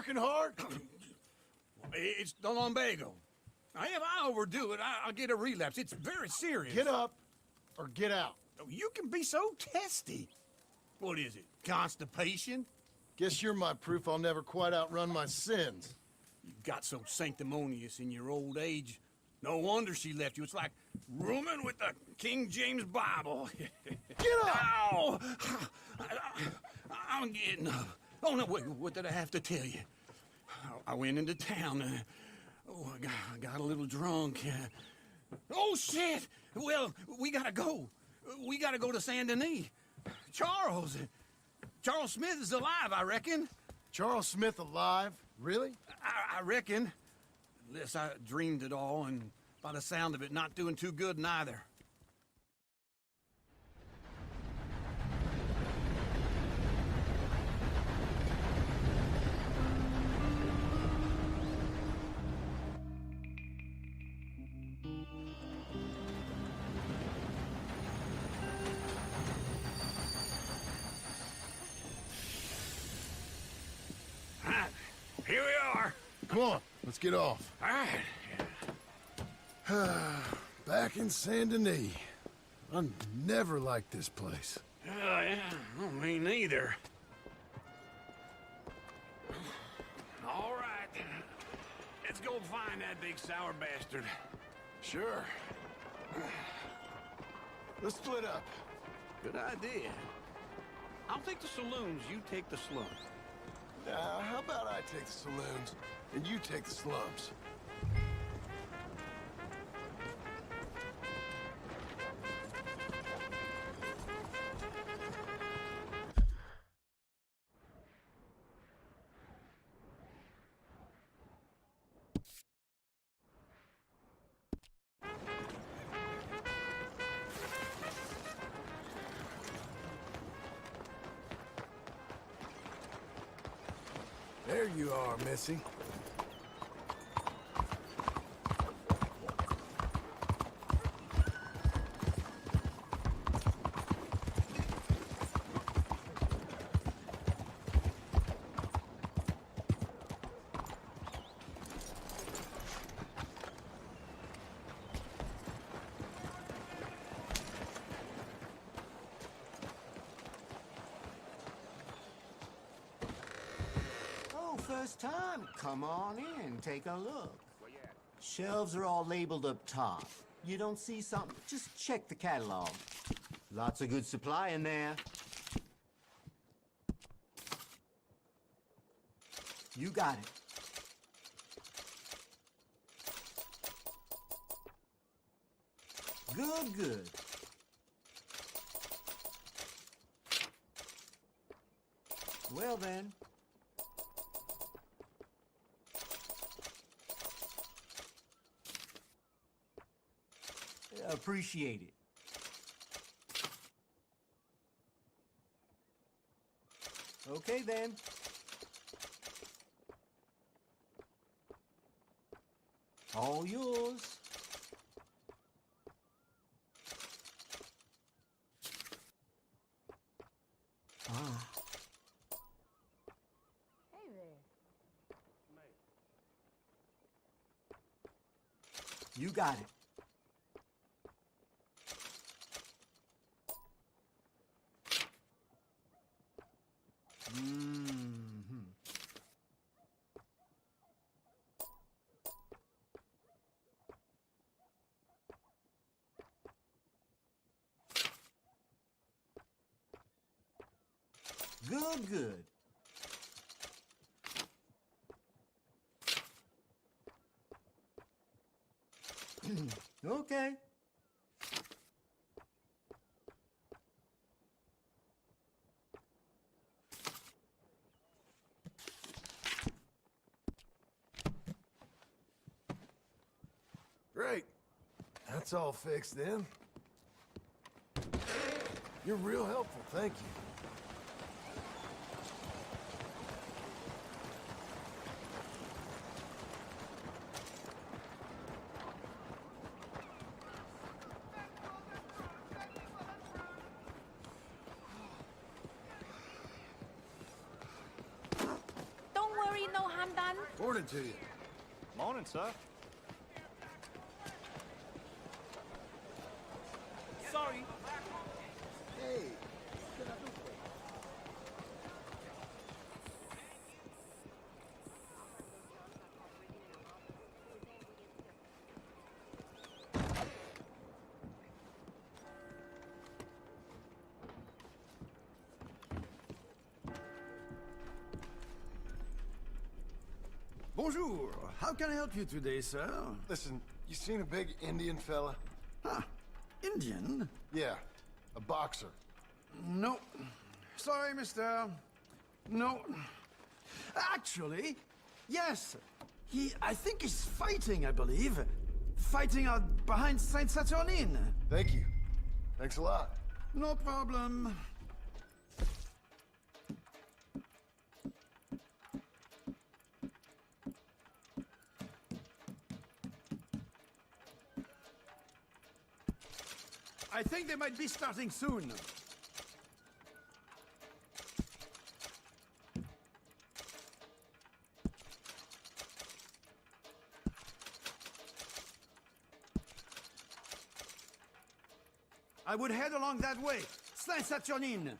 working hard? It's the lumbago. Now, if I overdo it, I'll get a relapse. It's very serious. Get up or get out. You can be so testy. What is it, constipation? Guess you're my proof I'll never quite outrun my sins. You got so sanctimonious in your old age. No wonder she left you. It's like rooming with the King James Bible. Get up! Ow! I'm getting up. Oh, no, wait, what did I have to tell you? I went into town. I got a little drunk. Oh, shit! Well, we gotta go. We gotta go to Saint Denis. Charles Smith is alive, I reckon. Charles Smith alive? Really? I reckon. Unless I dreamed it all, and by the sound of it, not doing too good neither. Here we are. Come on, let's get off. All right. Back in Saint Denis. I never liked this place. Yeah, well, me neither. All right. Let's go find that big sour bastard. Sure. Let's split up. Good idea. I'll take the saloons, you take the slums. How about I take the saloons and you take the slums? There you are, Missy. First time. Come on in, take a look. Shelves are all labeled up top. You don't see something, just check the catalog. Lots of good supply in there. You got it. Good. Well then. Appreciate it. Okay then. All yours. Ah. Hey there. You got it. Good. Okay. Great. That's all fixed then. You're real helpful, thank you. Morning to you. Morning, sir. Sorry. Hey. Bonjour. How can I help you today, sir? Listen, you seen a big Indian fella? Ah, Indian? Yeah, a boxer. No. Sorry, mister. No. Actually, yes. I think he's fighting, I believe. Fighting out behind Saint Saturnin. Thank you. Thanks a lot. No problem. I think they might be starting soon. I would head along that way. Saint-Saturnin.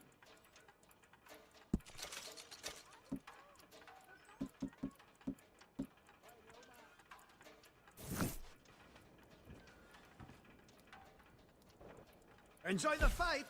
Enjoy the fight!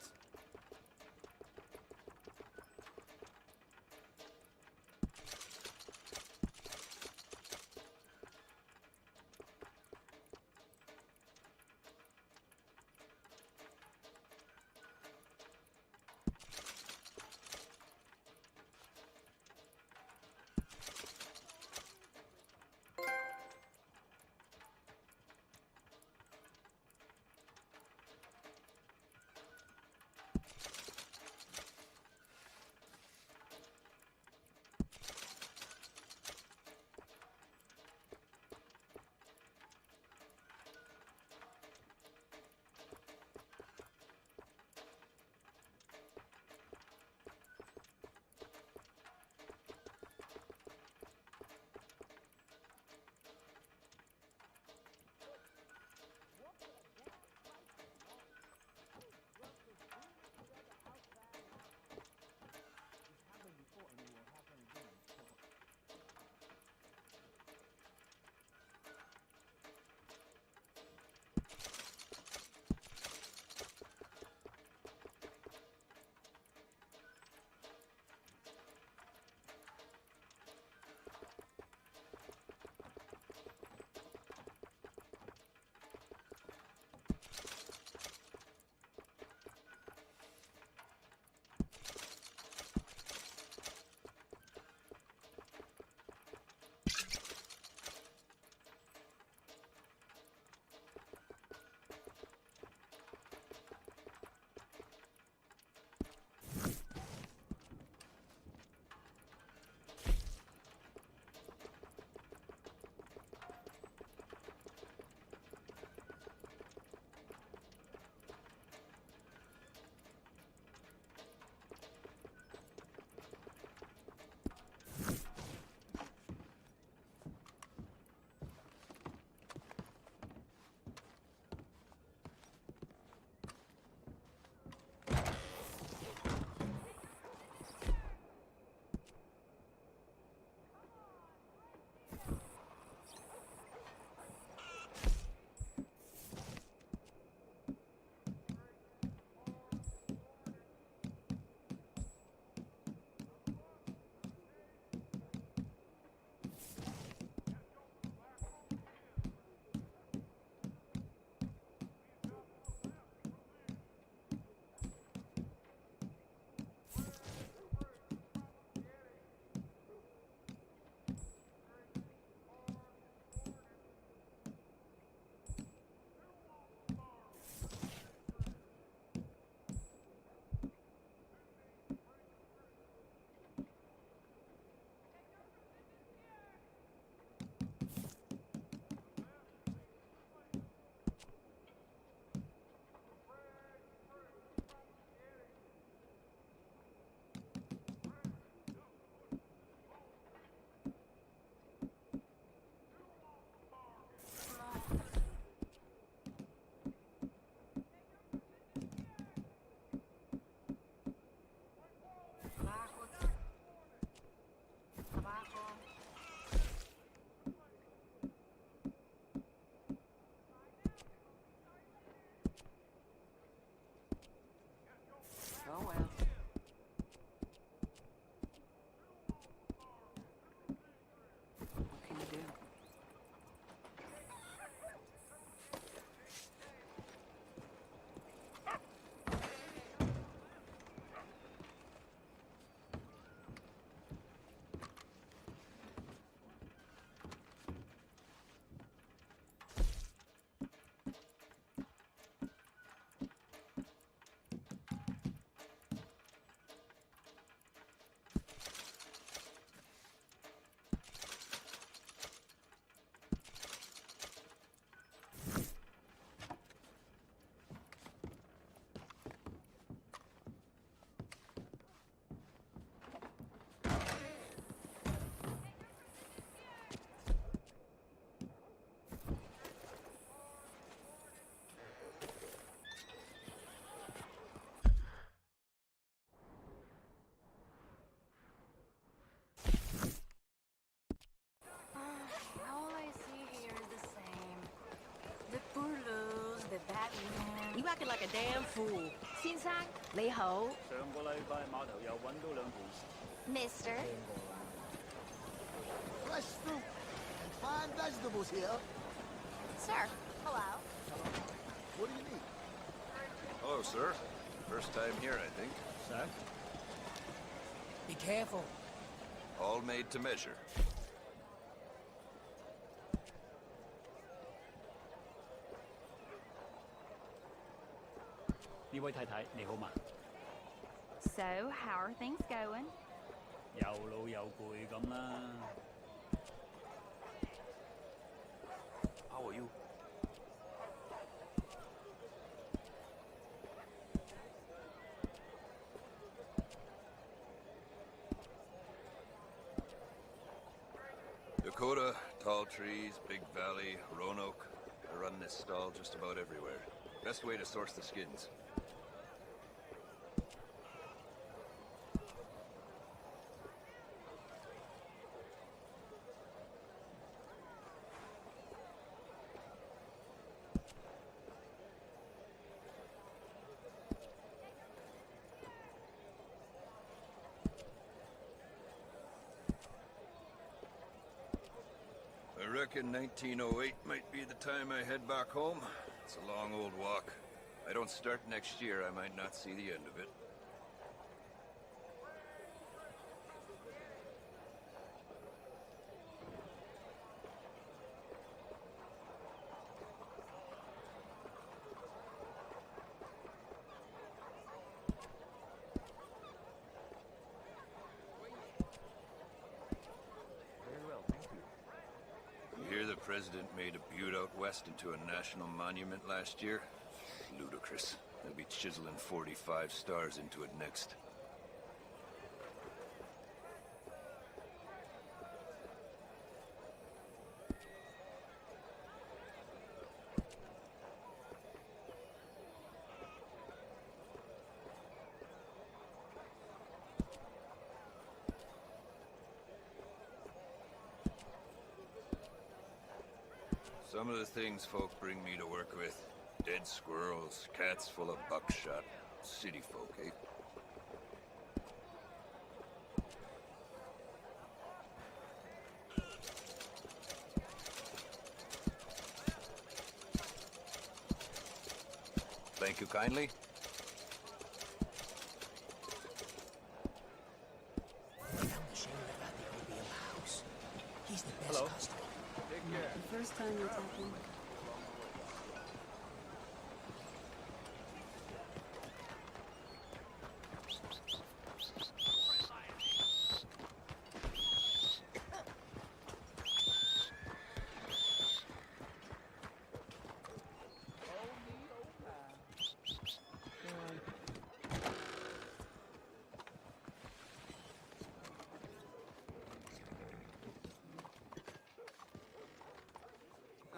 You acting like a damn fool. 先生，你好。上個禮拜碼頭又揾到兩條 Mister. Fresh fruit and fine vegetables here. Sir. Hello. What do you need? Hello, sir. First time here, I think. Sir? Be careful. All made to measure. 呢位太太你好嘛？ So, how are things going? 又老又攰咁啦。How are you? Dakota, tall trees, big valley, Roanoke. I run this stall just about everywhere. Best way to source the skins. I reckon 1908 might be the time I head back home. It's a long old walk. I don't start next year, I might not see the end of it. You hear the president made a butte out west into a national monument last year? Ludicrous. They'll be chiseling 45 stars into it next. Some of the things folk bring me to work with. Dead squirrels, cats full of buckshot. City folk, eh? Thank you kindly. He's the best Hello. customer. The first time you're talking.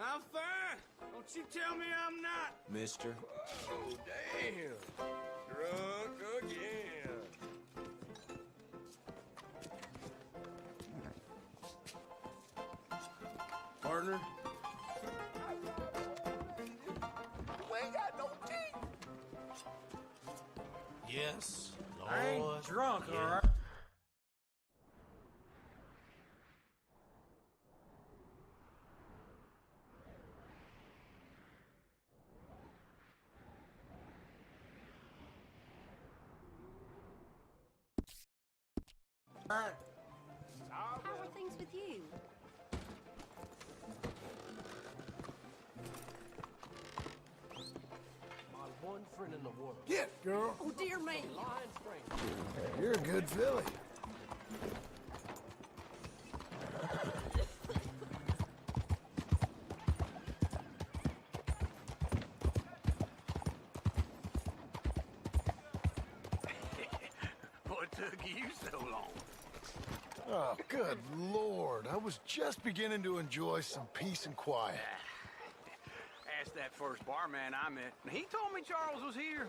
I'm fine. Don't you tell me I'm not. Mister? Oh, damn. Drunk again. Partner? We ain't got no teeth. Yes, I ain't Lord. drunk, Yeah. all right? How are things with you? My one friend in the world. Get, girl. Oh, dear me. Lion strength. You're a good filly. What took you so long? Oh, good Lord. I was just beginning to enjoy some peace and quiet. Asked that first barman I met, and he told me Charles was here.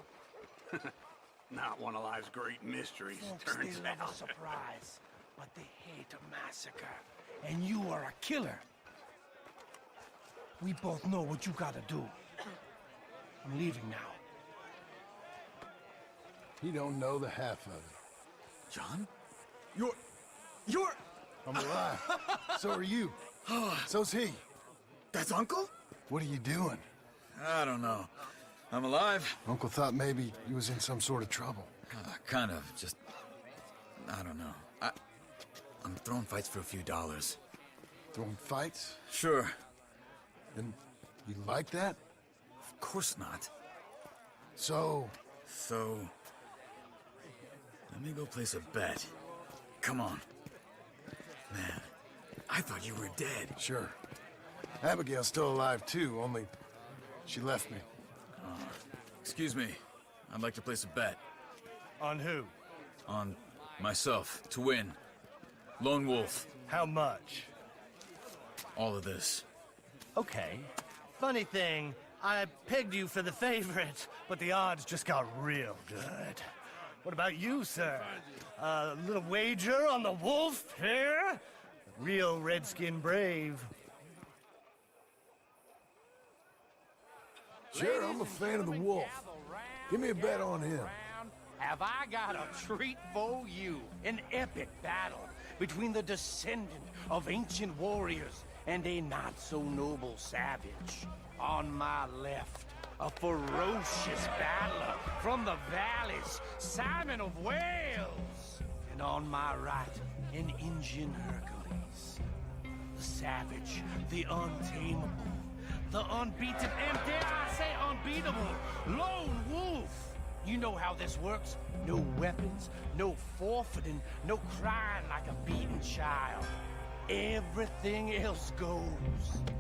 Not one of life's great mysteries, Folks, turns they love out. a surprise, but they hate a massacre. And you are a killer. We both know what you gotta do. I'm leaving now. He don't know the half of it. John? You're... I'm alive. So are you. So's he. That's Uncle? What are you doing? I don't know. I'm alive. Uncle thought maybe he was in some sort of trouble. Kind of. Just... I don't know. I'm throwing fights for a few dollars. Throwing fights? Sure. And you like that? Of course not. So... Let me go place a bet. Come on. Man, I thought you were dead. Sure. Abigail's still alive, too, only she left me. Excuse me. I'd like to place a bet. On who? On myself, to win. Lone Wolf. How much? All of this. Okay. Funny thing, I pegged you for the favorite, but the odds just got real good. What about you, sir? A little wager on the wolf here? Real redskin brave. Sure, I'm a fan of the wolf. Give me a bet on him. Have I got a treat for you? An epic battle between the descendant of ancient warriors and a not-so-noble savage. On my left, a ferocious battler from the valleys, Simon of Wales. And on my right, an Indian Hercules. The savage, the untamable, the unbeaten, and dare I say unbeatable, Lone Wolf. You know how this works. No weapons, no forfeiting, no crying like a beaten child. Everything else goes.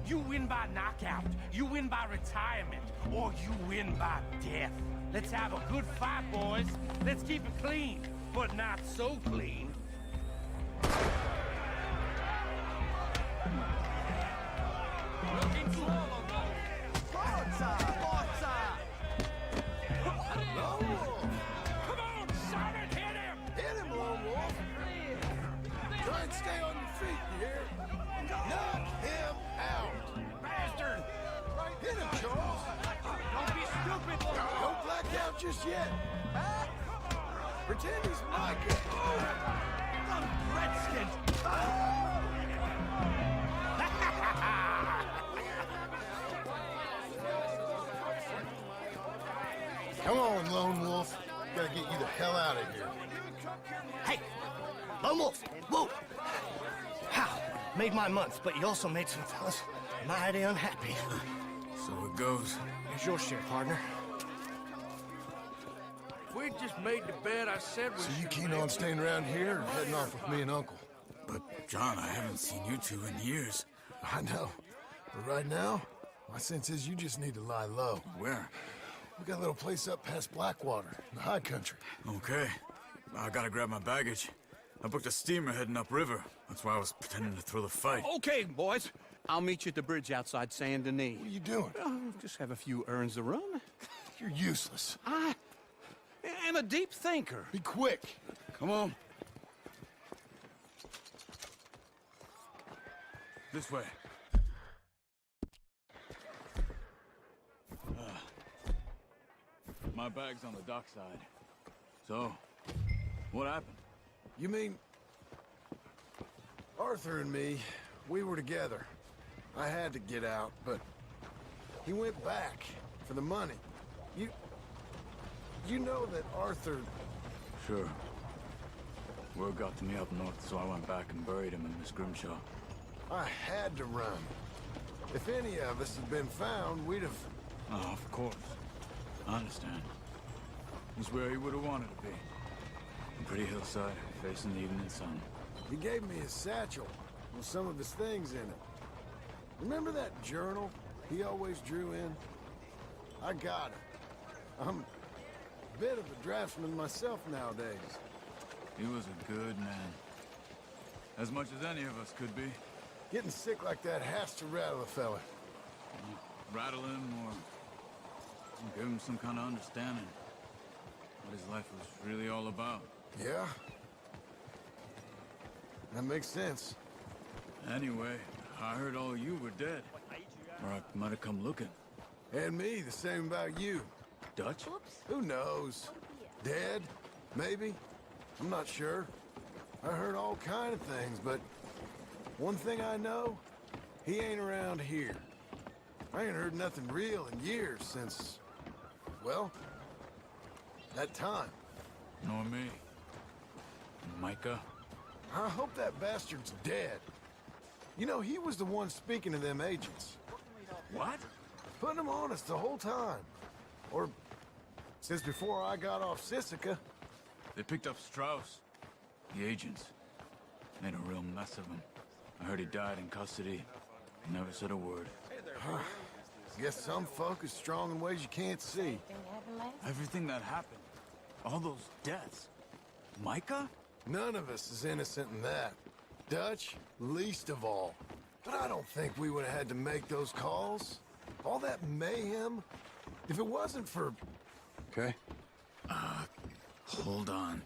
You win by knockout, you win by retirement, or you win by death. Let's have a good fight, boys. Let's keep it clean, but not so clean. Looking swallow, Forza! Forza! Lone Wolf! Come on, Simon, hit him! Hit him, Lone Wolf! Try and stay on your feet, you hear? Knock him out! Bastard! Hit him, Charles! Don't be stupid, Don't black out just yet! Pretend he's Micah! Redskins! Come on, Lone Wolf. Gotta get you the hell out of here. Hey! Lone Wolf! Whoa! How? Made my month, but you also made some fellas mighty unhappy. So it goes. Here's your share, partner. We just made the bet I said we So you keen on staying around here or heading off with me and Uncle? But, John, I haven't seen you two in years. I know. But right now, my sense is you just need to lie low. Where? We got a little place up past Blackwater, in the high country. Okay. I gotta grab my baggage. I booked a steamer heading upriver. That's why I was pretending to throw the fight. Okay, boys. I'll meet you at the bridge outside Saint Denis. What are you doing? Just have a few errands to run. You're useless. I am a deep thinker. Be quick. Come on. This way. My bag's on the dockside. So, what happened? You mean... Arthur and me, we were together. I had to get out, but... he went back for the money. You know that Arthur... Sure. Word got to me up north, so I went back and buried him in Miss Grimshaw. I had to run. If any of us had been found, we'd have... Oh, of course. I understand. He's where he would have wanted to be. A pretty hillside, facing the evening sun. He gave me his satchel with some of his things in it. Remember that journal he always drew in? I got it. I'm a bit of a draftsman myself nowadays. He was a good man. As much as any of us could be. Getting sick like that has to rattle a fella. Rattle him or give him some kind of understanding. What his life was really all about. Yeah? That makes sense. Anyway, I heard all you were dead. Or I might have come looking. And me, the same about you. Dutch? Who knows? Dead? Maybe? I'm not sure. I heard all kind of things, but one thing I know, he ain't around here. I ain't heard nothing real in years since, well, that time. Nor me. Micah? I hope that bastard's dead. You know, he was the one speaking to them agents. What? Putting them on us the whole time. Or since before I got off Sisika. They picked up Strauss. The agents. Made a real mess of him. I heard he died in custody. Never said a word. Guess some folk is strong in ways you can't see. Everything that happened. All those deaths. Micah? None of us is innocent in that. Dutch, least of all. But I don't think we would have had to make those calls. All that mayhem. If it wasn't for... Okay. Hold on.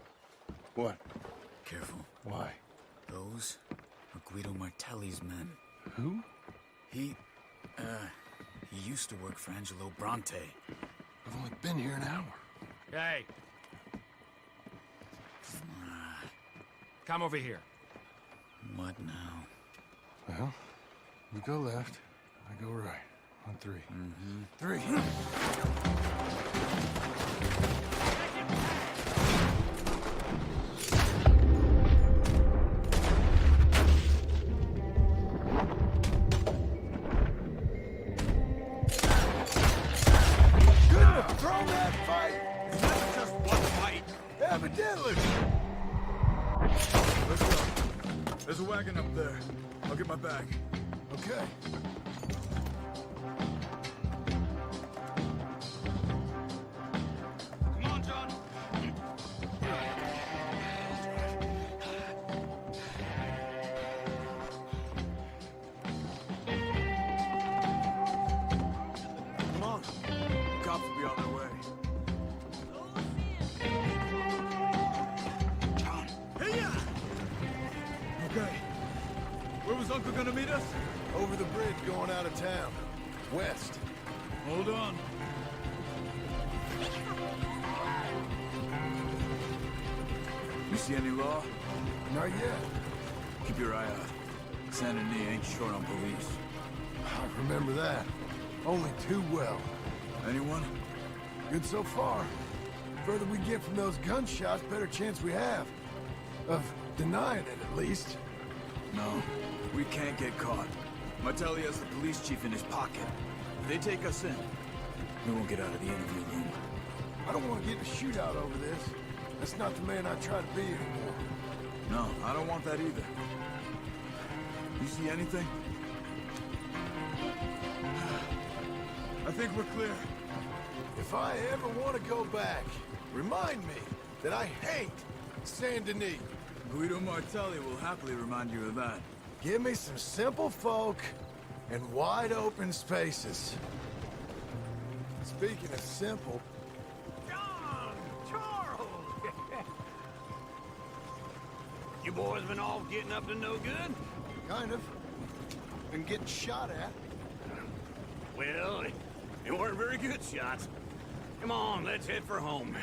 What? Careful. Why? Those are Guido Martelli's men. Who? He used to work for Angelo Bronte. I've only been here an hour. Hey. Come over here. What now? Well, you go left, I go right. On three. Three. Couldn't have thrown that fight. That's just one fight. Evidently. Let's go. There's a wagon up there. I'll get my bag. Okay. Come on, John. Come on. The cops will be on their way. John. Hey-ya! Okay. Where was Uncle gonna meet us? Over the bridge going out of town. West. Hold on. You see any law? Not yet. Keep your eye out. Saint Denis ain't short on police. I remember that. Only too well. Anyone? Good so far. Further we get from those gunshots, better chance we have. Of denying it, at least. No. We can't get caught. Martelli has the police chief in his pocket. If they take us in, we won't get out of the interview room. I don't want to get in a shootout over this. That's not the man I try to be anymore. No, I don't want that either. You see anything? I think we're clear. If I ever want to go back, remind me that I hate Saint Denis. Guido Martelli will happily remind you of that. Give me some simple folk and wide open spaces. Speaking of simple, John! Charles! You boys been all getting up to no good? kind of. Been getting shot at. Well, they weren't very good shots. Come on, let's head for home.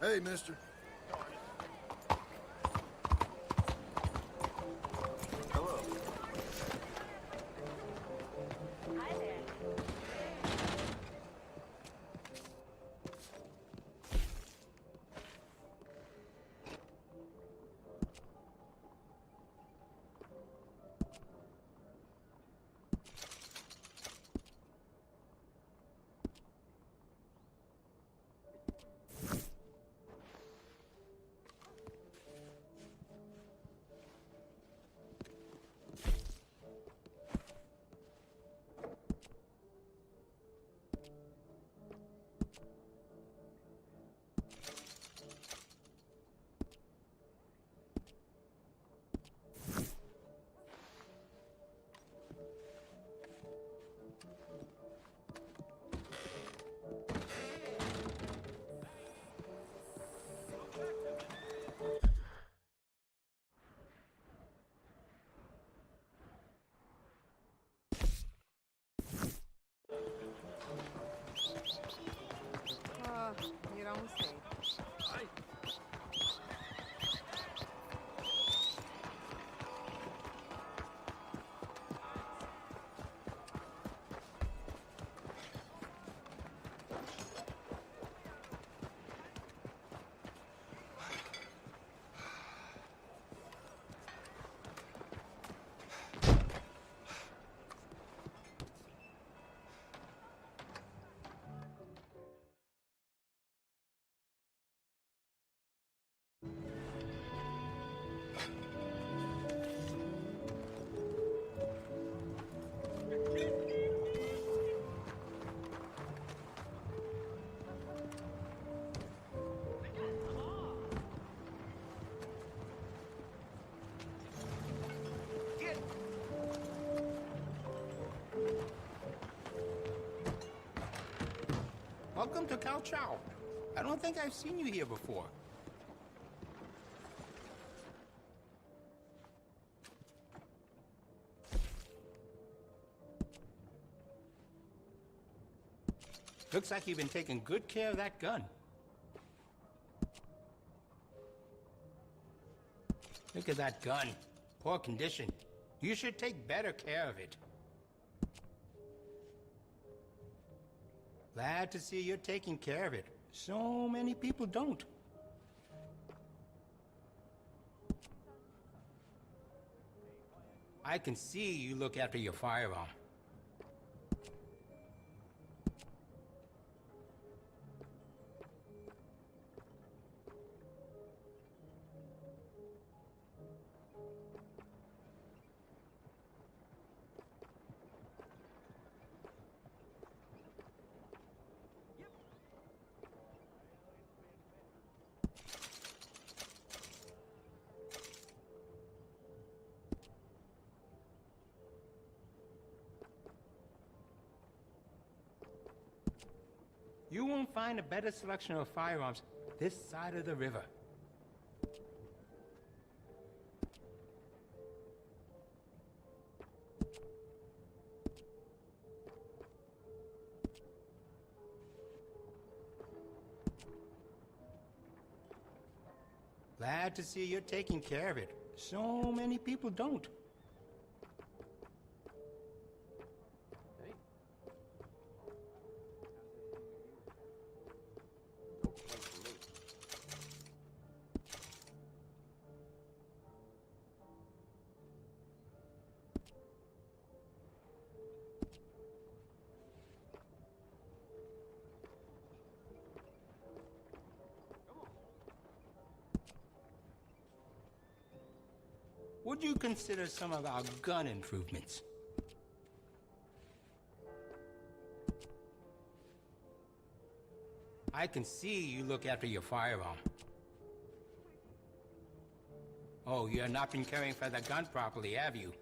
Hey, mister. Hello. Hi there. You don't say. Welcome to Cao Chow. I don't think I've seen you here before. Looks like you've been taking good care of that gun. Look at that gun. Poor condition. You should take better care of it. Glad to see you're taking care of it. So many people don't. I can see you look after your firearm. You won't find a better selection of firearms this side of the river. Glad to see you're taking care of it. So many people don't. Would you consider some of our gun improvements? I can see you look after your firearm. Oh, you have not been caring for the gun properly, have you?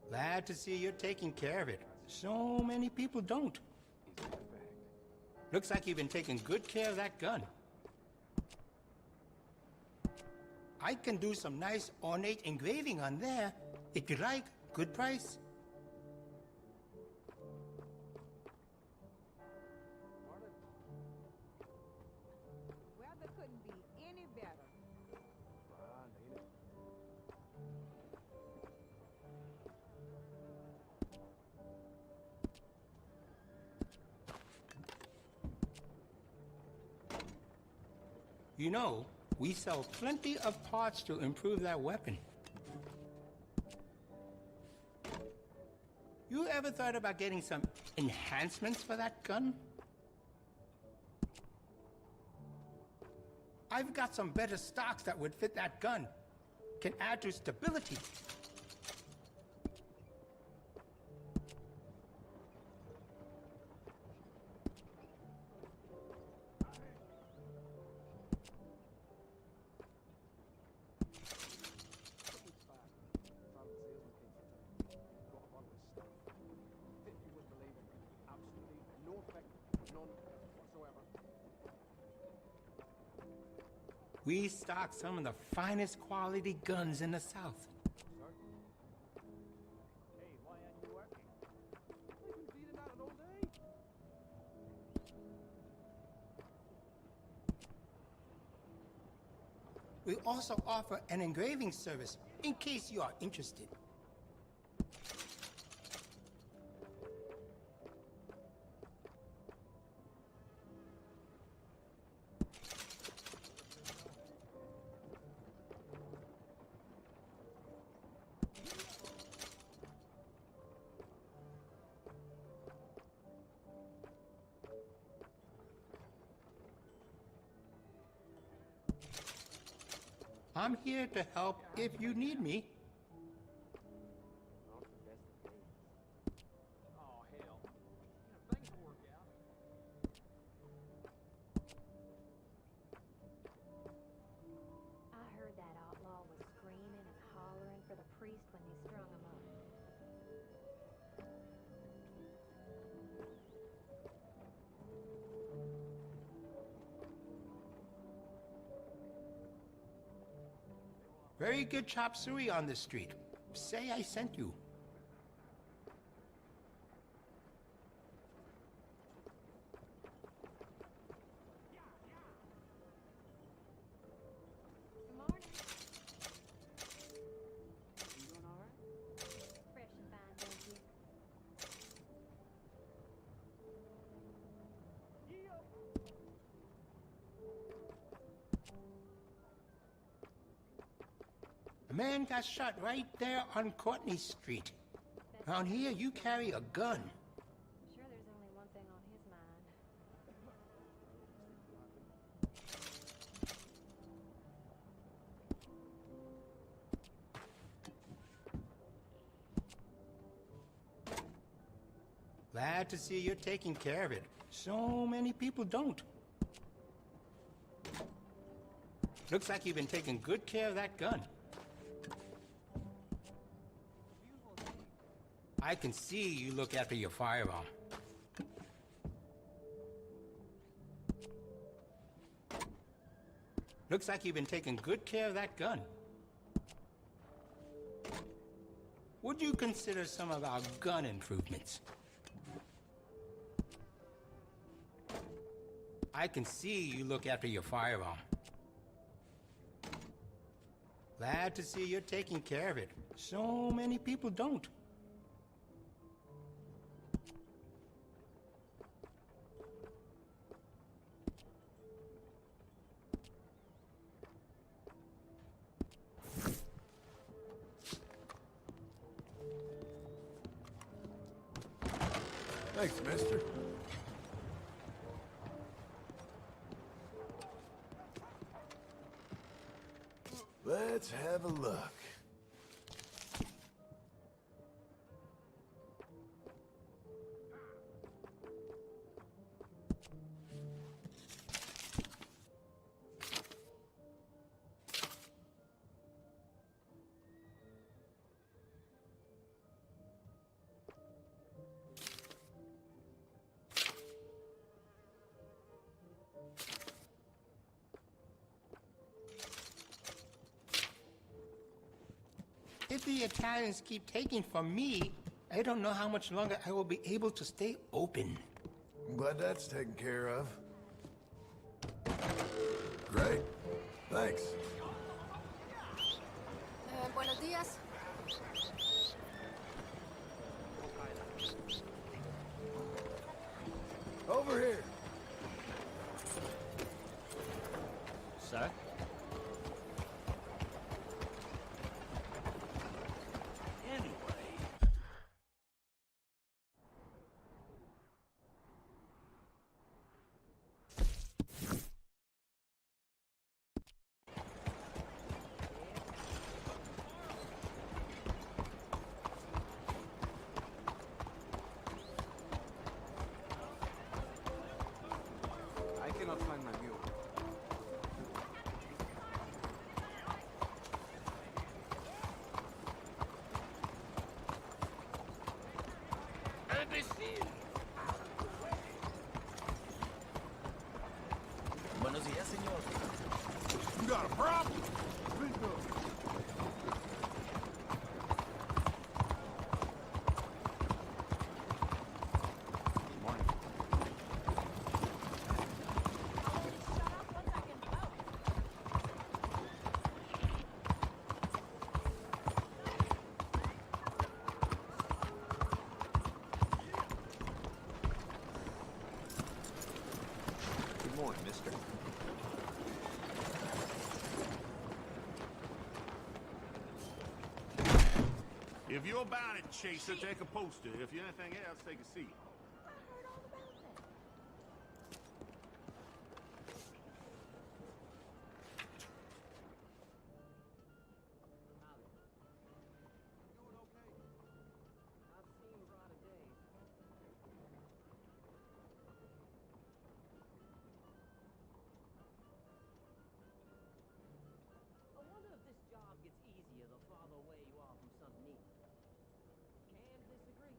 Glad to see you're taking care of it. So many people don't. Looks like you've been taking good care of that gun. I can do some nice ornate engraving on there. If you like, good price. You know, we sell plenty of parts to improve that weapon. You ever thought about getting some enhancements for that gun? I've got some better stocks that would fit that gun. Can add to stability. We stock some of the finest quality guns in the South. Hey, why aren't you working? I've been beating at it all day. We also offer an engraving service in case you are interested. I'm here to help if you need me. Oh, hell. Things will work out. I heard that outlaw was screaming and hollering for the priest when they strung him up. Very good chop suey on the street. Say I sent you. Good morning. You doing all right? Fresh and fine, thank you. A man got shot right there on Courtney Street. Around here, you carry a gun. I'm sure there's only one thing on his mind. Glad to see you're taking care of it. So many people don't. Looks like you've been taking good care of that gun. I can see you look after your firearm. Looks like you've been taking good care of that gun. Would you consider some of our gun improvements? I can see you look after your firearm. Glad to see you're taking care of it. So many people don't. Thanks, mister. Let's have a look. If the Italians keep taking from me, I don't know how much longer I will be able to stay open. I'm glad that's taken care of. Great. Thanks. Buenos días. Over here. Sir? I cannot find my mule. Buenos días, señor. You got a problem? Good morning, mister. If you're about it, Chaser, take a poster. If you're anything else, take a seat. I wonder if this job gets easier the farther away you are from something neat. Can't disagree.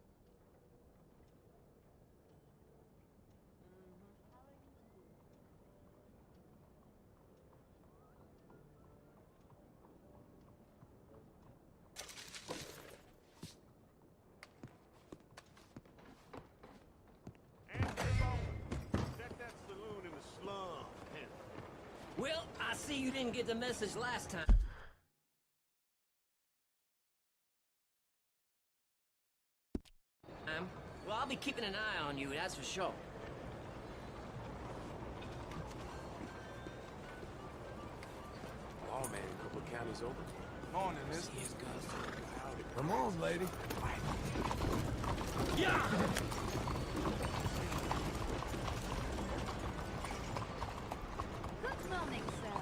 And set that saloon in the slum. Well, I see you didn't get the message last time. Well, I'll be keeping an eye on you, that's for sure. Oh man, a couple of counties over. Morning, mister. Come on, lady. Yeah! Good morning, sir.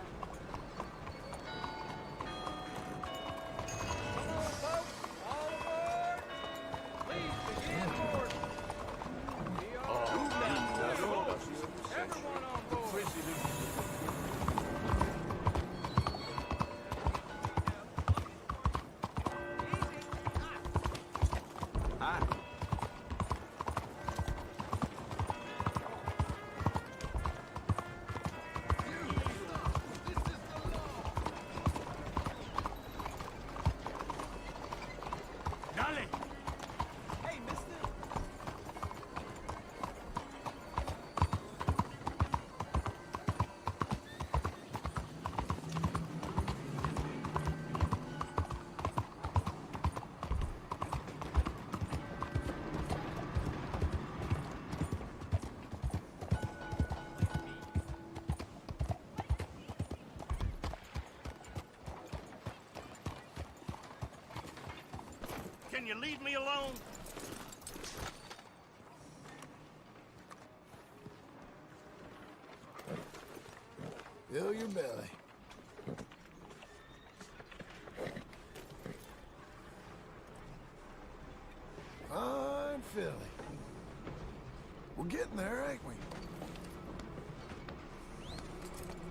Dale! Hey, mister. Can you leave me alone? Fill your belly. Fine Philly. We're getting there, ain't we?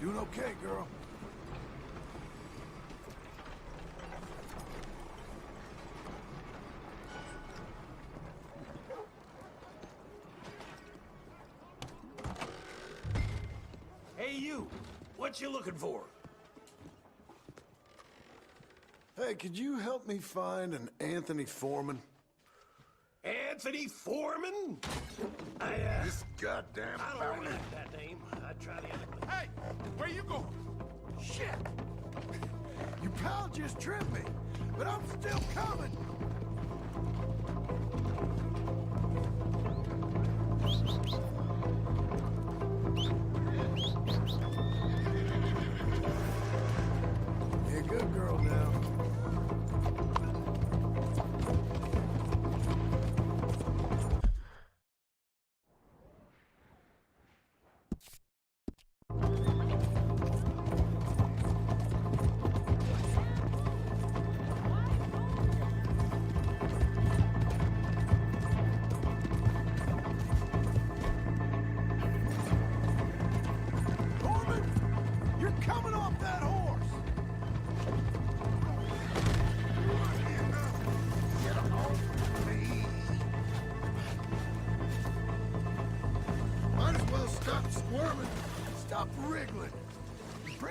Doing okay, girl. Hey, you. What you looking for? Hey, could you help me find an Anthony Foreman? Anthony Foreman? This goddamn I don't really like that name. I'd try the other. Hey, where you going? shit! Your pal just tripped me, but I'm still coming!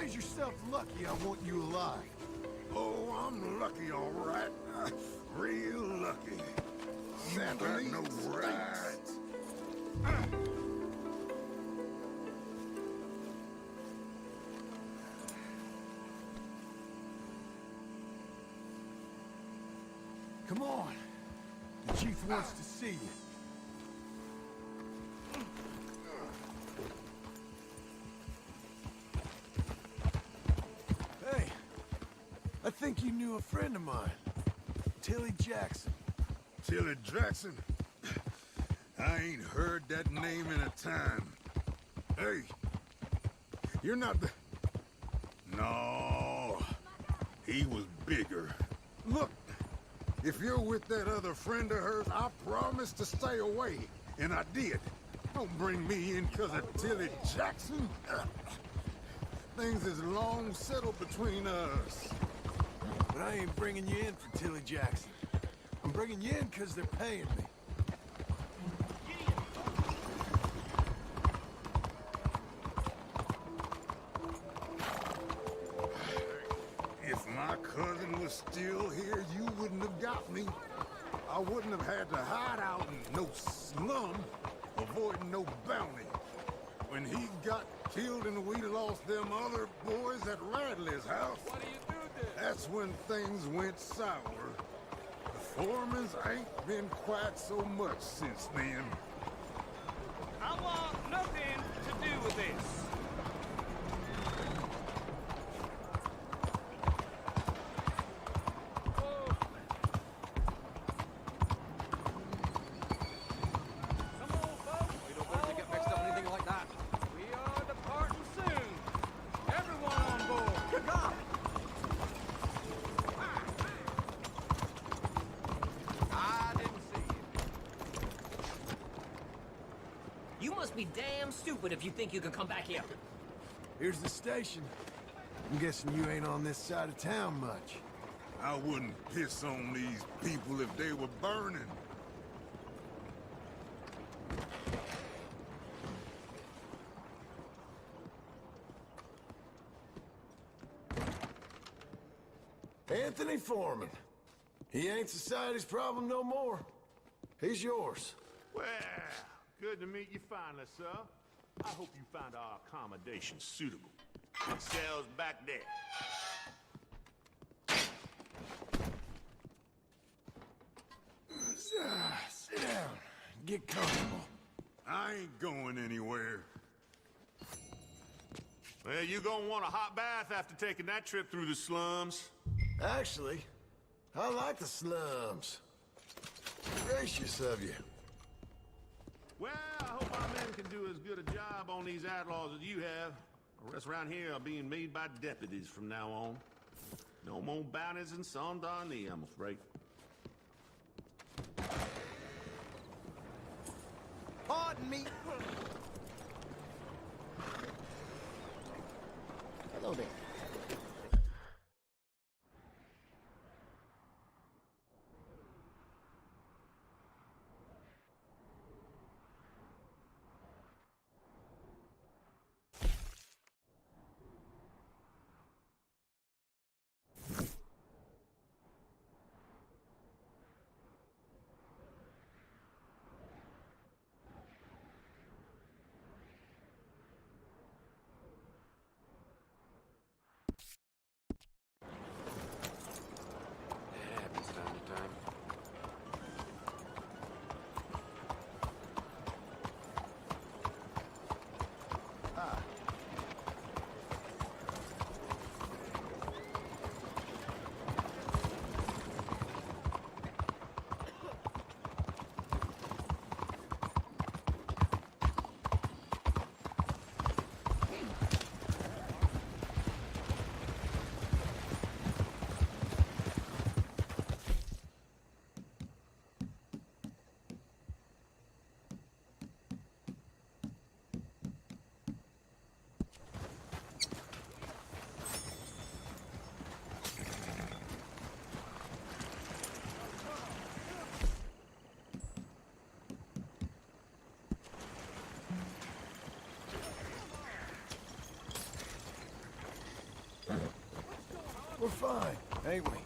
raise yourself lucky I want you alive. Oh, I'm lucky, all right. Real lucky. Got no rights. Come on. The chief wants to see you. Hey, I think you knew a friend of mine, Tilly Jackson. Tilly Jackson? I ain't heard that name in a time. Hey, you're not the... No, he was bigger. Look, if you're with that other friend of hers, I promised to stay away, and I did. Don't bring me in because of Tilly Jackson. Things is long settled between us. But I ain't bringing you in for Tilly Jackson. I'm bringing you in because they're paying me. If my cousin was still here, you wouldn't have got me. I wouldn't have had to hide out in no slum, avoiding no bounty. When he got killed and we lost them other boys at Radley's house, What do you do then? that's when things went sour. The Foremans ain't been quite so much since then. I want nothing to do with this. Come on, folks. We don't want to get mixed up in anything like that. We are departing soon. Everyone on board. Good God. I didn't see you. You must be damn stupid if you think you can come back here. Here's the station. I'm guessing you ain't on this side of town much. I wouldn't piss on these people if they were burning. Anthony Foreman. He ain't society's problem no more. He's yours. Well, good to meet you finally, sir. I hope you find our accommodation suitable. Cells back there. Sit down. Get comfortable. I ain't going anywhere. Well, you gonna want a hot bath after taking that trip through the slums. Actually, I like the slums. Gracious of you. Well, I hope our men can do as good a job on these outlaws as you have. The rest around here are being made by deputies from now on. No more bounties in Saint-Denis, I'm afraid. Pardon me. Hello there. We're fine, ain't we?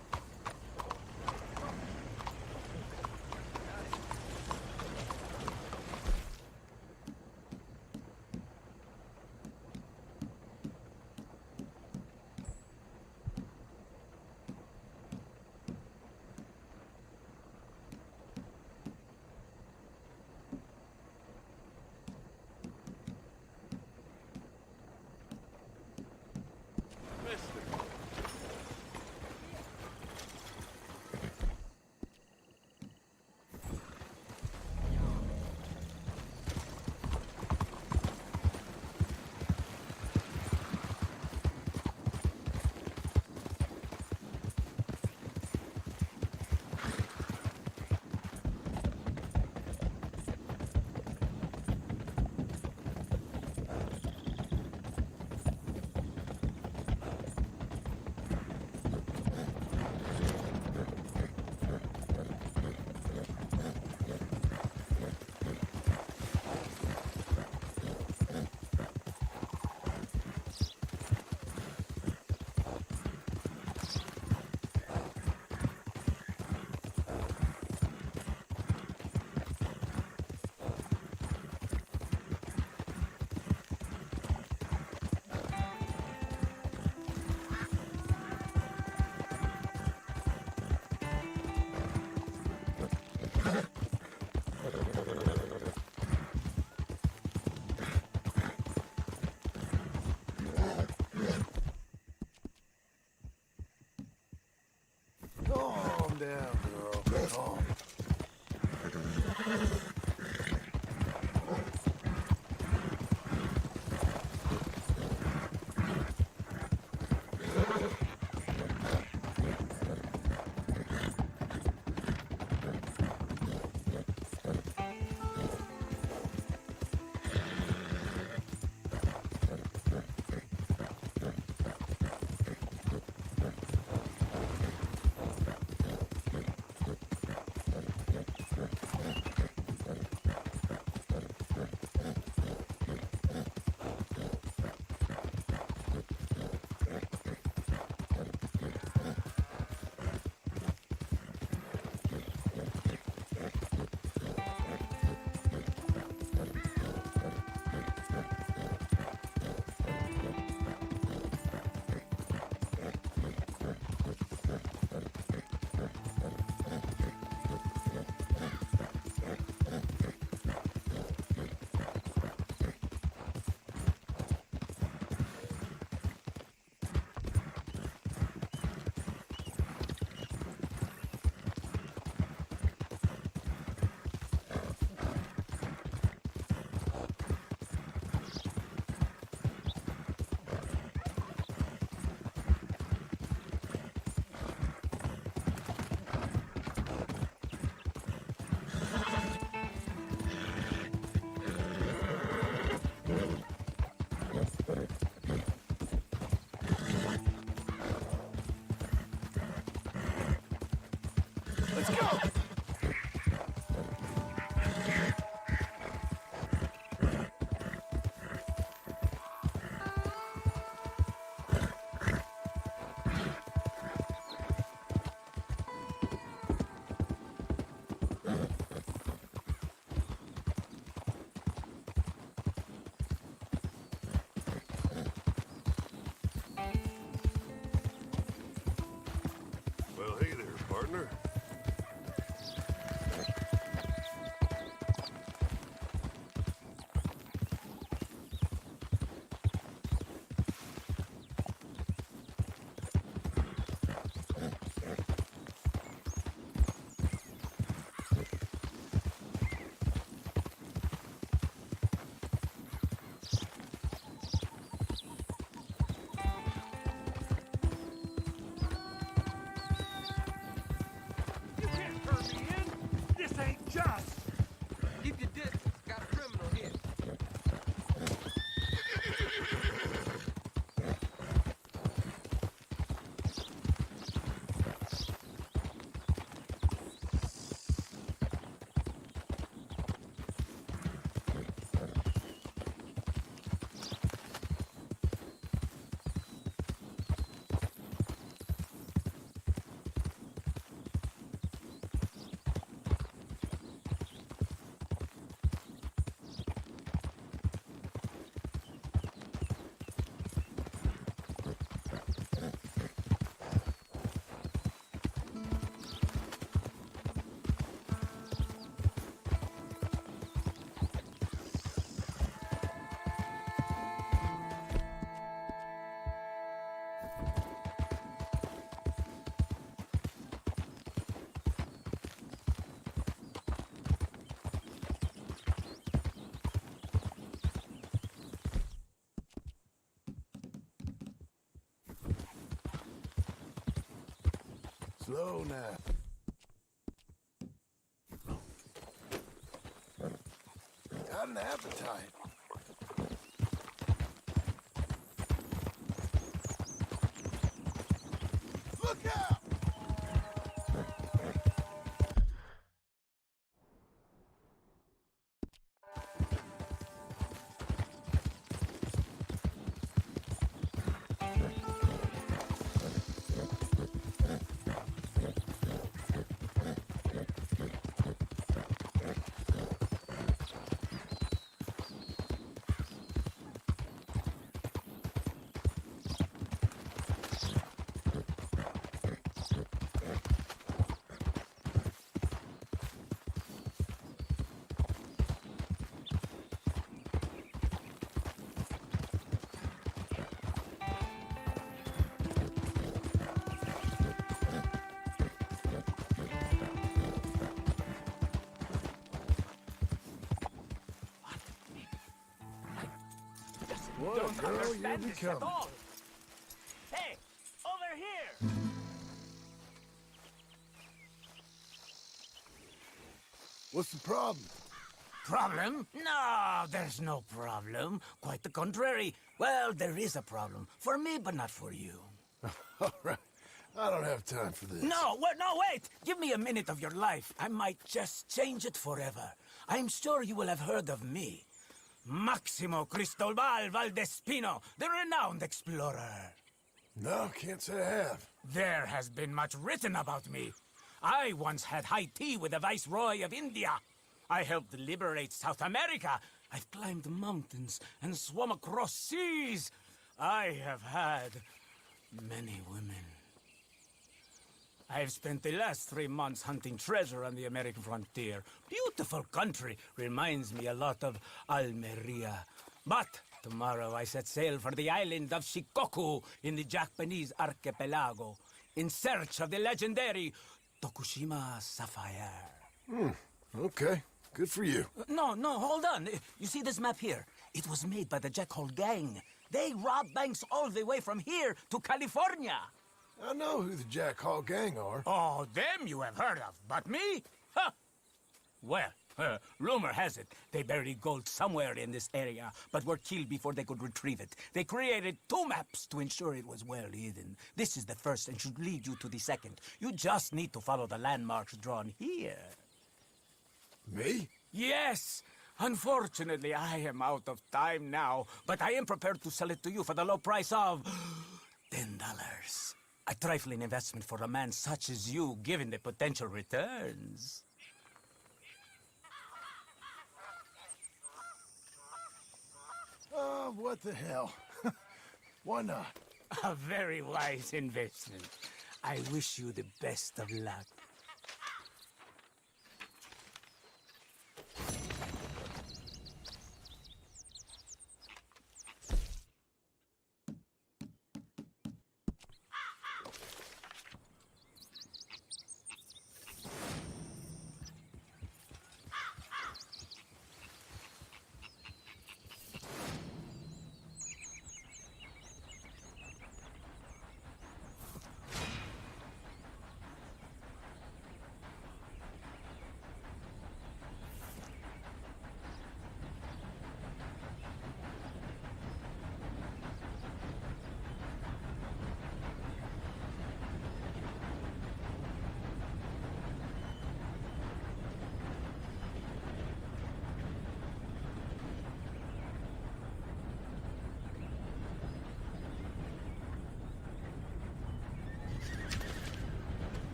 Calm down, girl. Calm. Let's go! Well, hey there, partner. Slow now. Got an appetite. Look out! What a girl you're becoming. Hey, over here! What's the problem? Problem? No, there's no problem. Quite the contrary. Well, there is a problem. For me, but not for you. All right. I don't have time for this. No, wait! Give me a minute of your life. I might just change it forever. I'm sure you will have heard of me. Maximo Cristobal Valdespino, the renowned explorer. No, can't say I have. There has been much written about me. I once had high tea with the Viceroy of India. I helped liberate South America. I've climbed mountains and swum across seas. I have had many women. I've spent the last 3 months hunting treasure on the American frontier. Beautiful country. Reminds me a lot of Almeria. But tomorrow I set sail for the island of Shikoku in the Japanese archipelago in search of the legendary Tokushima sapphire. Okay. Good for you. No, hold on. You see this map here? It was made by the Jackhole Gang. They rob banks all the way from here to California. I know who the Jack Hall Gang are. Oh, them you have heard of, but me? Huh. Well, rumor has it they buried gold somewhere in this area, but were killed before they could retrieve it. They created 2 maps to ensure it was well hidden. This is the first and should lead you to the second. You just need to follow the landmarks drawn here. Me? Yes! Unfortunately, I am out of time now, but I am prepared to sell it to you for the low price of $10. A trifling investment for a man such as you, given the potential returns. Oh, what the hell? Why not? A very wise investment. I wish you the best of luck.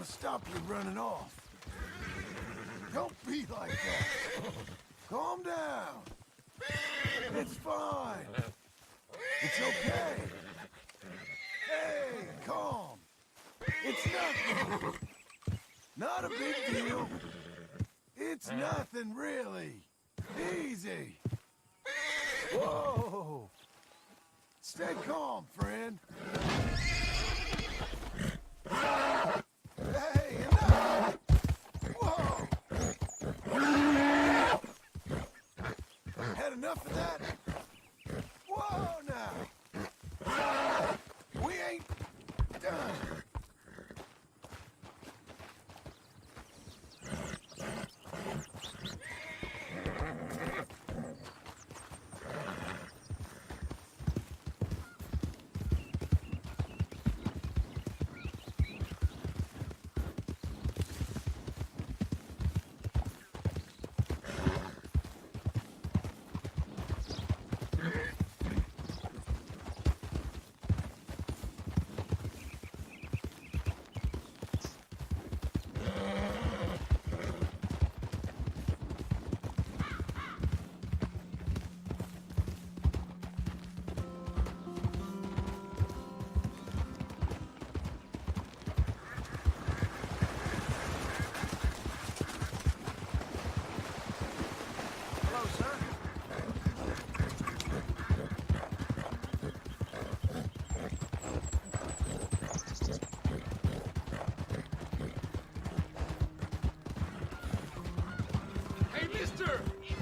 stop you running off. Don't be like that. Calm down. It's fine. It's okay. Hey, calm. It's nothing. Not a big deal. It's nothing, really. Easy. Whoa. Stay calm, friend. Hey, enough! Whoa! Had enough of that? Whoa, now! We ain't done.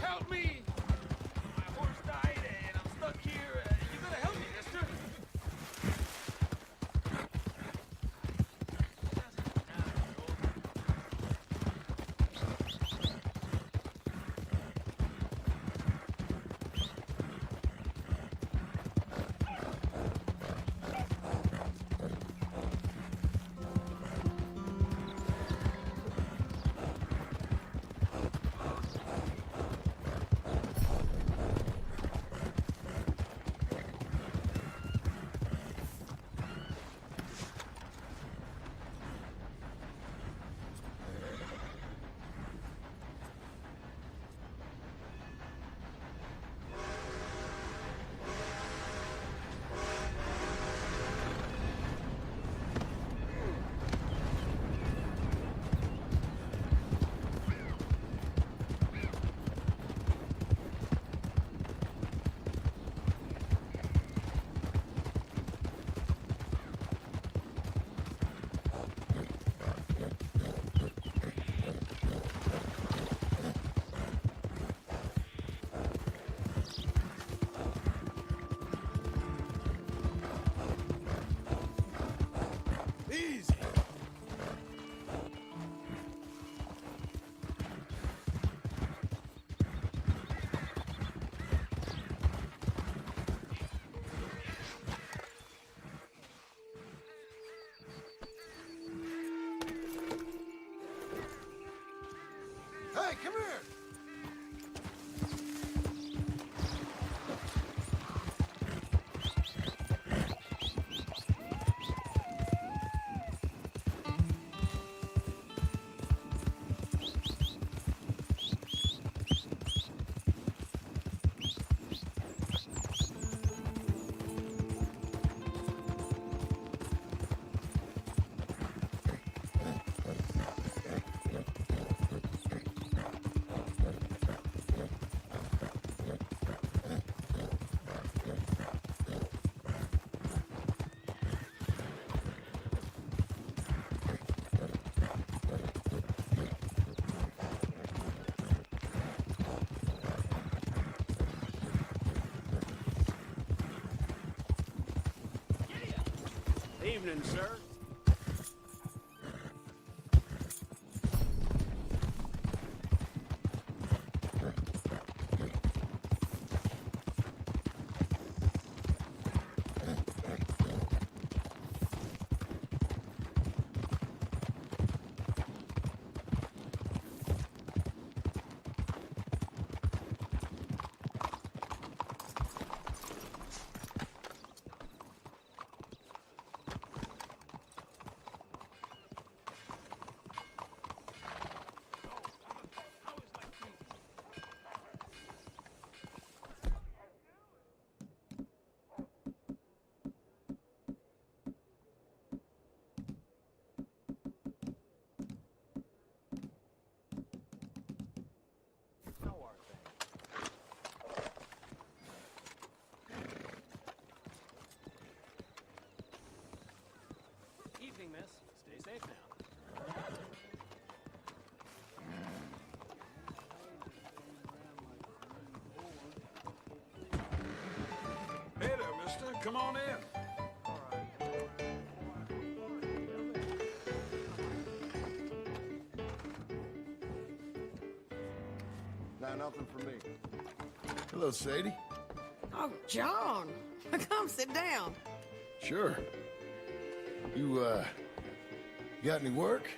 Help me! My horse died and I'm stuck here. You gotta help me, mister. Easy. Hey, come here. Evening, sir. safe now. Hey there, mister. Come on in. Nah, nothing for me. Hello, Sadie. Oh, John. Come sit down. Sure. You, got any work?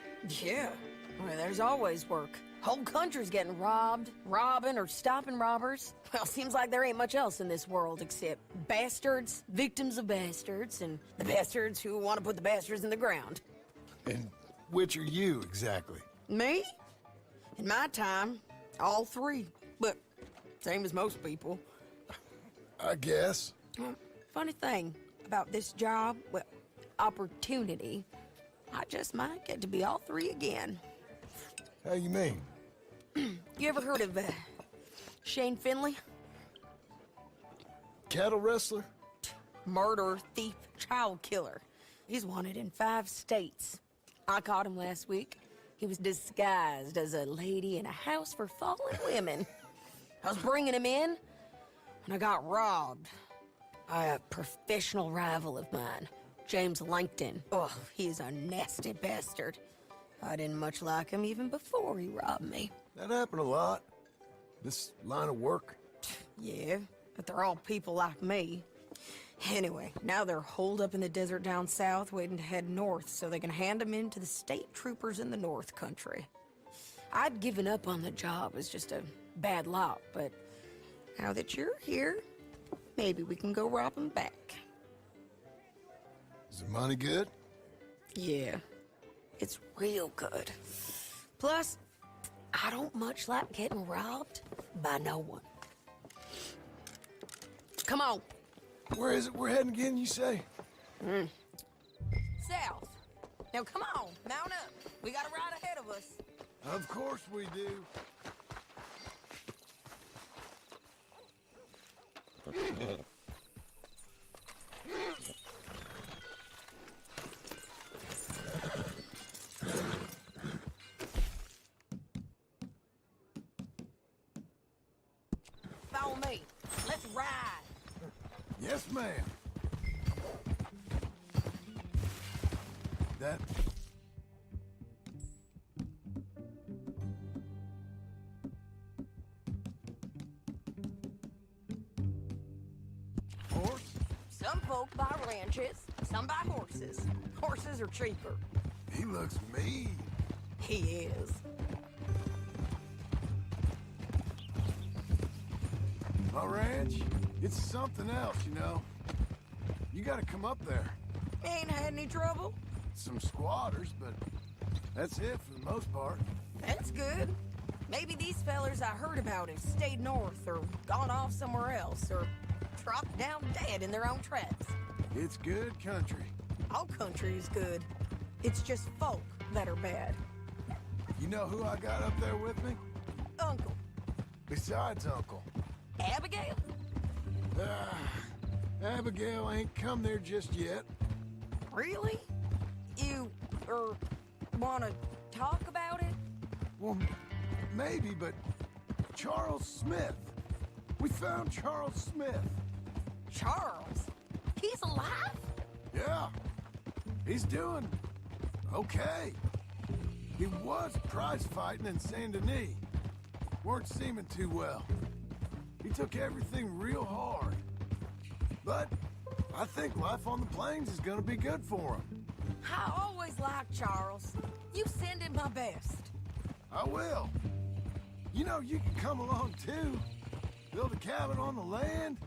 Yeah. Well, there's always work. Whole country's getting robbed, robbing, or stopping robbers. Well, seems like there ain't much else in this world except bastards, victims of bastards, and the bastards who want to put the bastards in the ground. And which are you, exactly? Me? In my time, all three. But same as most people. I guess. Well, funny thing about this job, well, opportunity, I just might get to be all three again. How you mean? You ever heard of Shane Finley? Cattle wrestler? Murderer, thief, child killer. He's wanted in 5 states. I caught him last week. He was disguised as a lady in a house for fallen women. I was bringing him in, and I got robbed by a professional rival of mine, James Langton. Oh, he's a nasty bastard. I didn't much like him even before he robbed me. That happened a lot. This line of work. Yeah, but they're all people like me. Anyway, now they're holed up in the desert down south, waiting to head north so they can hand them in to the state troopers in the north country. I'd given up on the job as just a bad lot, but now that you're here, maybe we can go rob them back. Is the money good? Yeah, it's real good. Plus, I don't much like getting robbed by no one. Come on. Where is it we're heading again, you say? South. Now come on, mount up. We got a ride ahead of us. Of course we do. Follow me. Let's ride. Yes, ma'am. That... horse? Some folk buy ranches, some buy horses. Horses are cheaper. He looks mean. He is. My ranch, it's something else, you know. You gotta come up there. Ain't had any trouble? Some squatters, but that's it for the most part. That's good. Maybe these fellers I heard about have stayed north or gone off somewhere else or dropped down dead in their own tracks. It's good country. All country is good. It's just folk that are bad. You know who I got up there with me? Uncle. Besides Uncle. Abigail? Abigail ain't come there just yet. Really? You, wanna talk about it? Well, maybe, but Charles Smith. We found Charles Smith. Charles? He's alive? Yeah. He's doing okay. He was prize fighting in Saint Denis. Weren't seeming too well. He took everything real hard. But I think life on the plains is gonna be good for him. I always liked Charles. You send him my best. I will. You know, you can come along too. Build a cabin on the land.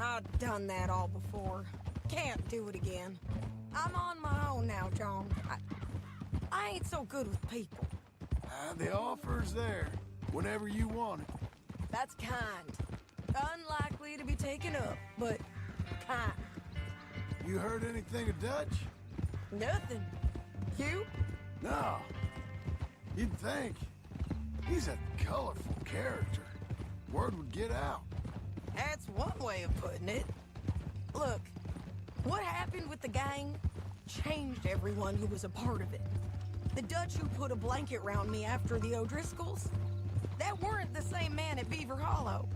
I've done that all before. Can't do it again. I'm on my own now, John. I ain't so good with people. The offer's there, whenever you want it. That's kind. Unlikely to be taken up, but kind. You heard anything of Dutch? Nothing. You? No. You'd think. He's a colorful character. Word would get out. That's one way of putting it. Look, what happened with the gang? changed everyone who was a part of it. The Dutch who put a blanket round me after the O'Driscolls, that weren't the same man at Beaver Hollow.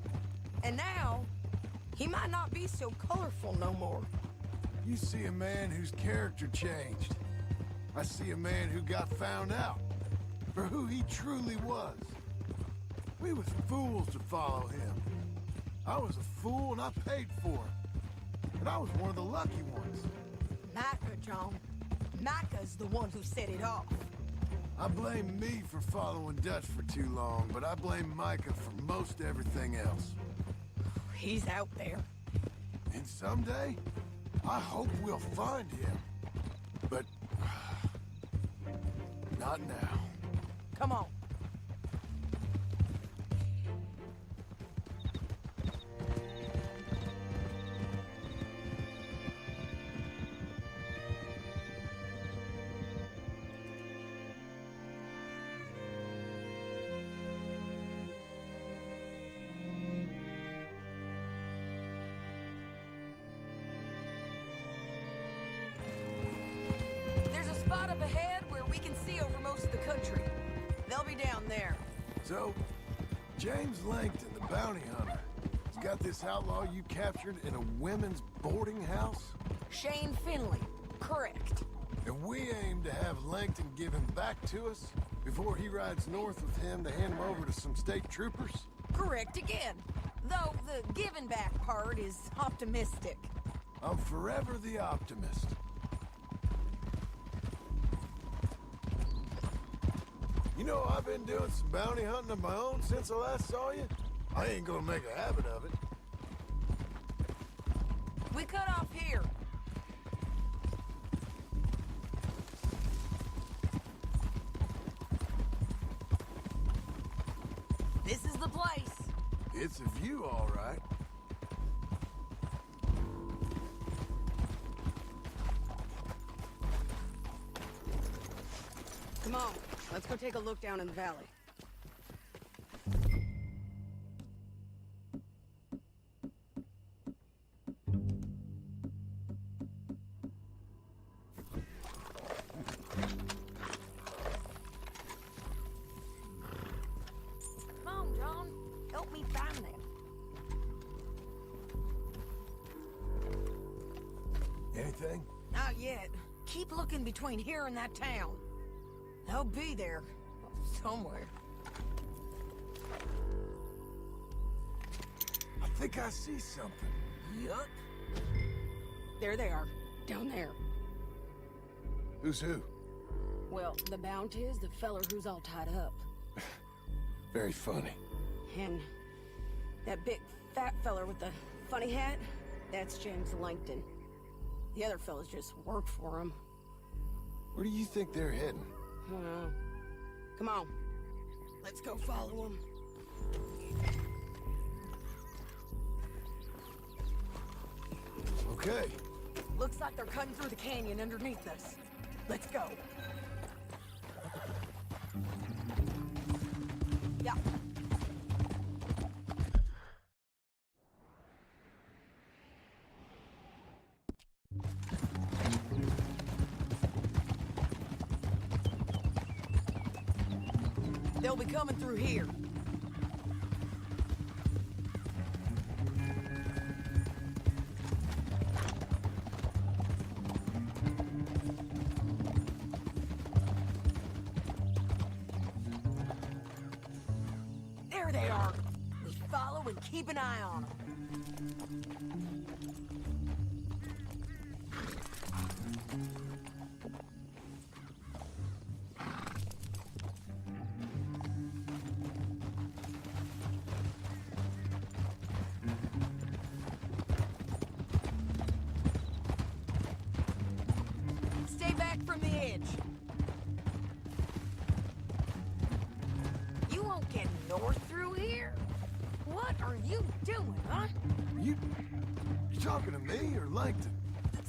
And now, he might not be so colorful no more. You see a man whose character changed. I see a man who got found out for who he truly was. We was fools to follow him. I was a fool and I paid for it. And I was one of the lucky ones. Micah, John. Micah's the one who set it off. I blame me for following Dutch for too long, but I blame Micah for most everything else. He's out there. And someday, I hope we'll find him. But not now. Come on. Spot up ahead where we can see over most of the country. They'll be down there. So, James Langton, the bounty hunter, has got this outlaw you captured in a women's boarding house? Shane Finley, correct. And we aim to have Langton give him back to us before he rides north with him to hand him over to some state troopers? Correct again. Though the giving back part is optimistic. I'm forever the optimist. You know, I've been doing some bounty hunting of my own since I last saw you. I ain't gonna make a habit of it. We cut off here. This is the place. It's a view, all right. Come on. Let's go take a look down in the valley. Come on, John. Help me find them. Anything? Not yet. Keep looking between here and that town. They'll be there. Somewhere. I think I see something. Yup. There they are. Down there. Who's who? Well, the bounty is the feller who's all tied up. Very funny. And that big fat feller with the funny hat, that's James Langton. The other fellas just work for him. Where do you think they're heading? Come on. Let's go follow them. Okay. Looks like they're cutting through the canyon underneath us. Let's go. Yeah. They'll be coming through here. There they are. We follow and keep an eye on them. Stay back from the edge. You won't get north through here? What are you doing, huh? You talking to me or Langton?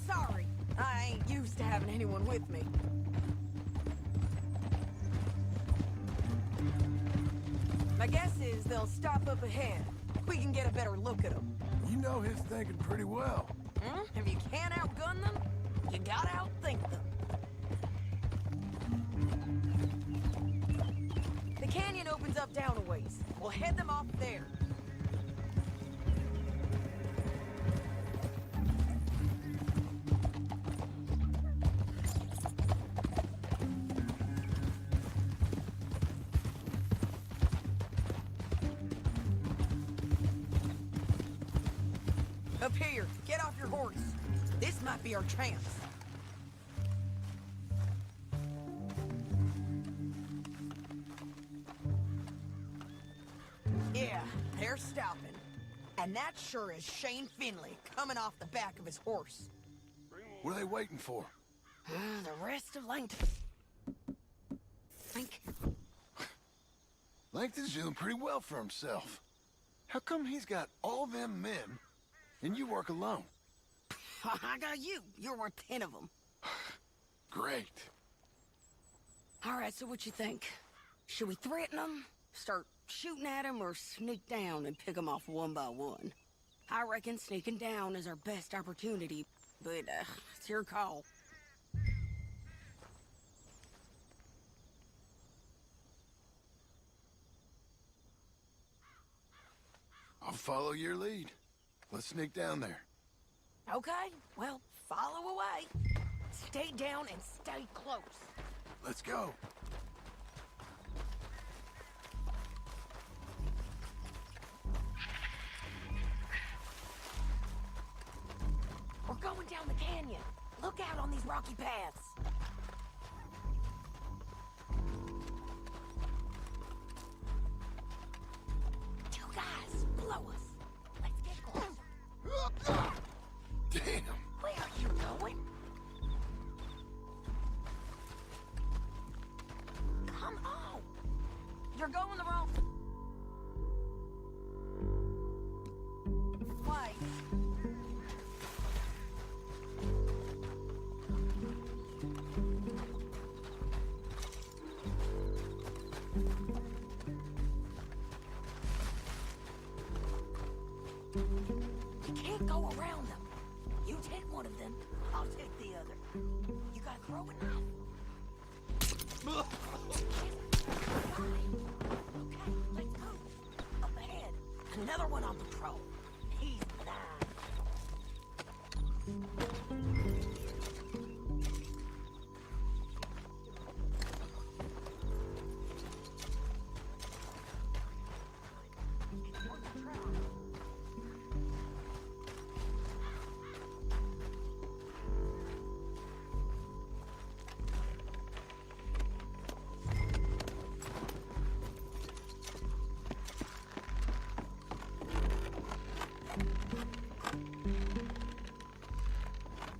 Sorry, I ain't used to having anyone with me. My guess is they'll stop up ahead. We can get a better look at them. You know his thinking pretty well. If you can't outgun them, You gotta outthink them. The canyon opens up down a ways. We'll head them off there. Up here, get off your horse. This might be our chance. Yeah, they're stopping. And that sure is Shane Finley coming off the back of his horse. What are they waiting for? The rest of Langton. Langton's doing pretty well for himself. How come he's got all them men, and you work alone? I got you. You're worth 10 of them. Great. All right, so what you think? Should we threaten them, start shooting at them, or sneak down and pick them off one by one? I reckon sneaking down is our best opportunity, but it's your call. I'll follow your lead. Let's sneak down there. Okay, well, follow away. Stay down and stay close. Let's go. We're going down the canyon. Look out on these rocky paths. Two guys below us. Let's get closer. Damn. Where are you going? Come on. You're going the wrong way. You can't go around them. You take one of them, I'll take the other. You gotta throw a knife. Okay, let's go. Up ahead, another one on patrol. He's blind.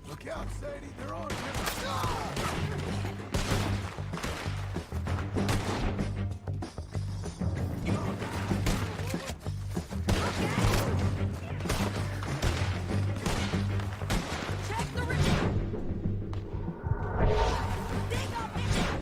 Look out, Sadie. They're on you. Ah! Check the rear. Dig up in there.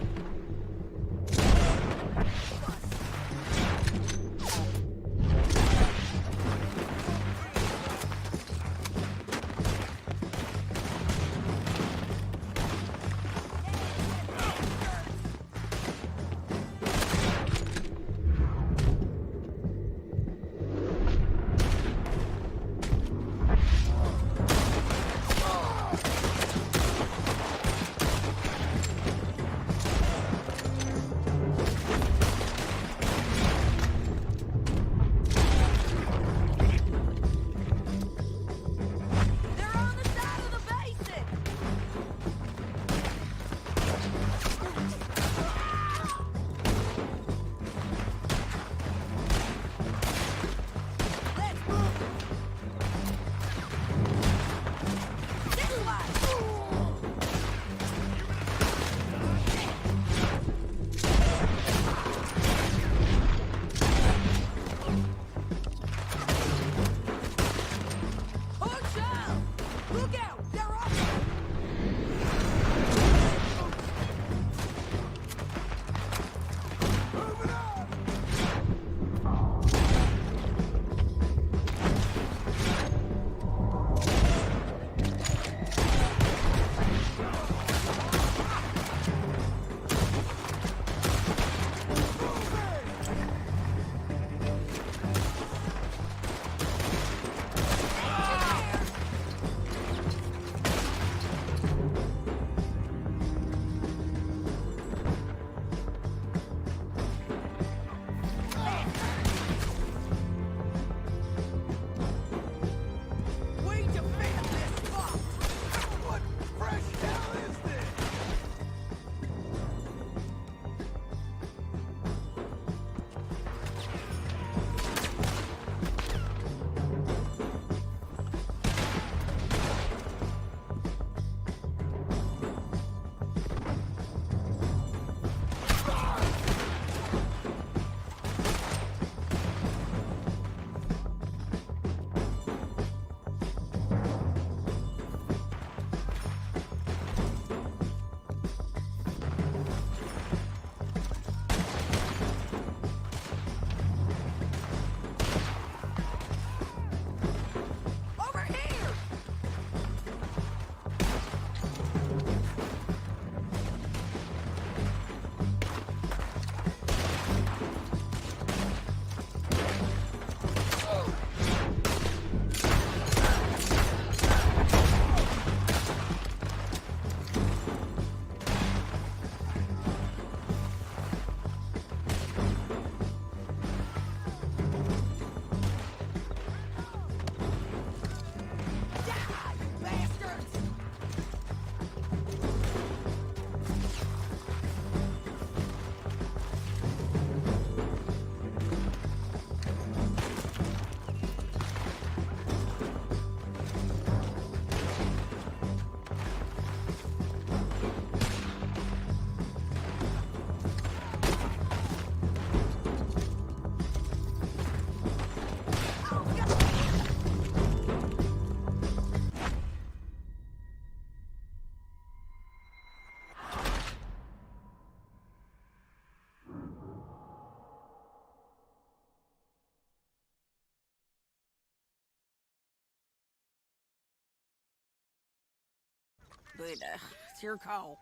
but it's your call.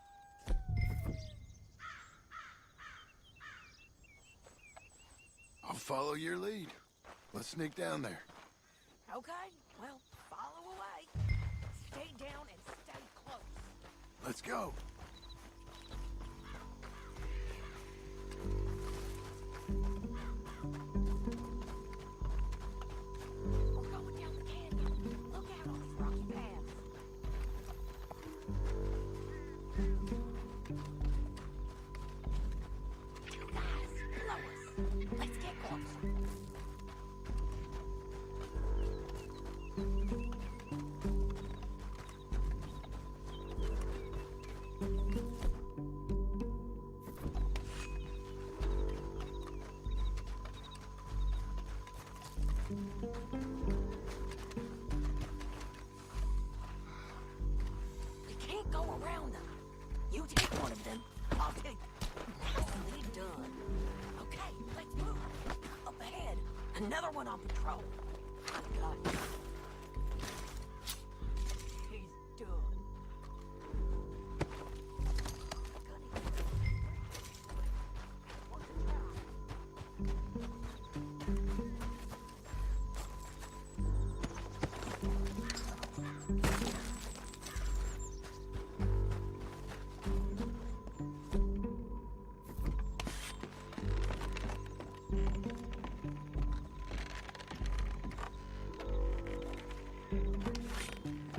I'll follow your lead. Let's sneak down there. Okay, well, follow away. Stay down and stay close. Let's go. We're going down the canyon. Look out on these rocky paths. Guys, below us. Let's get closer. You can't go around them. You take one of them. I'll take. Nicely done. Okay, let's move. Up ahead, another one on patrol. I got it. He's done.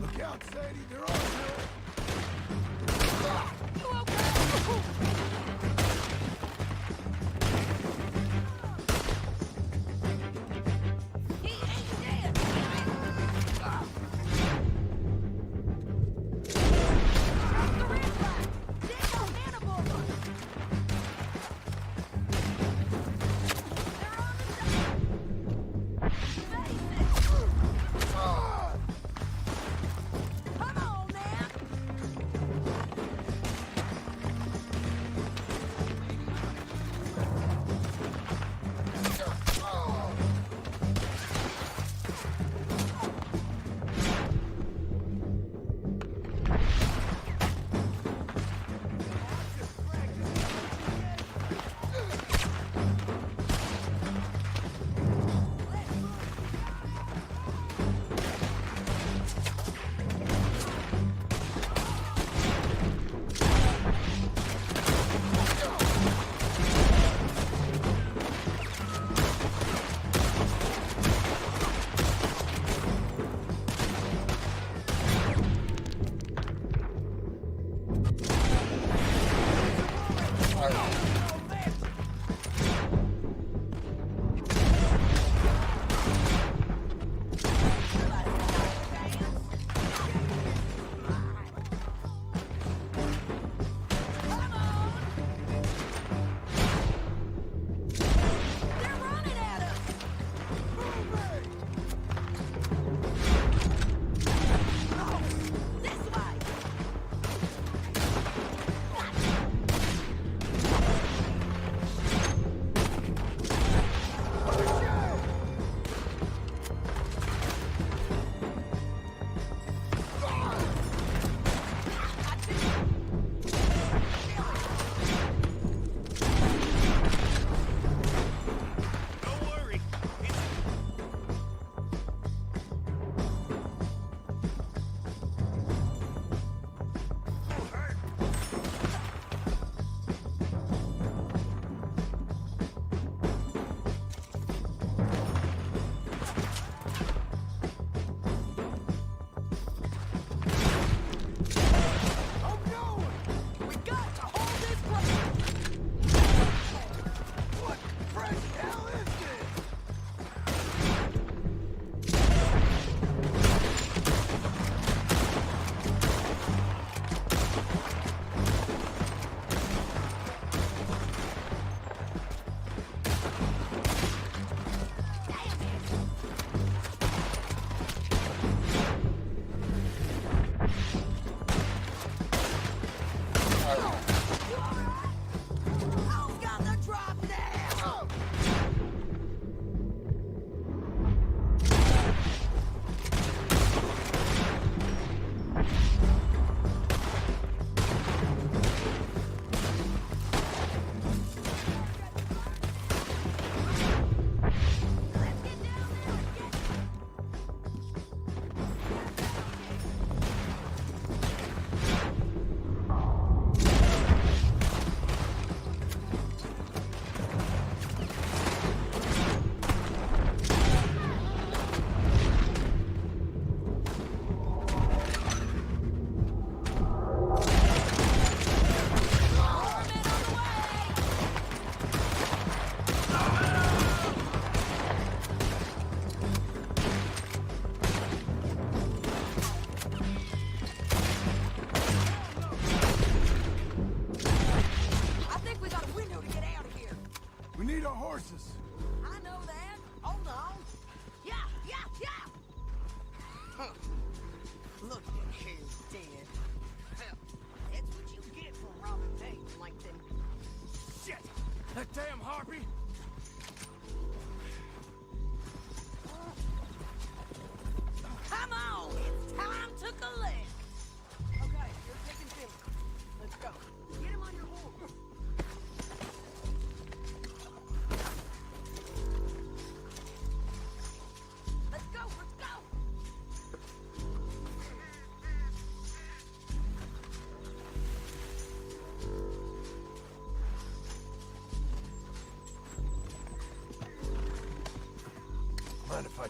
Look out, Sadie. They're on to it. Come on, man!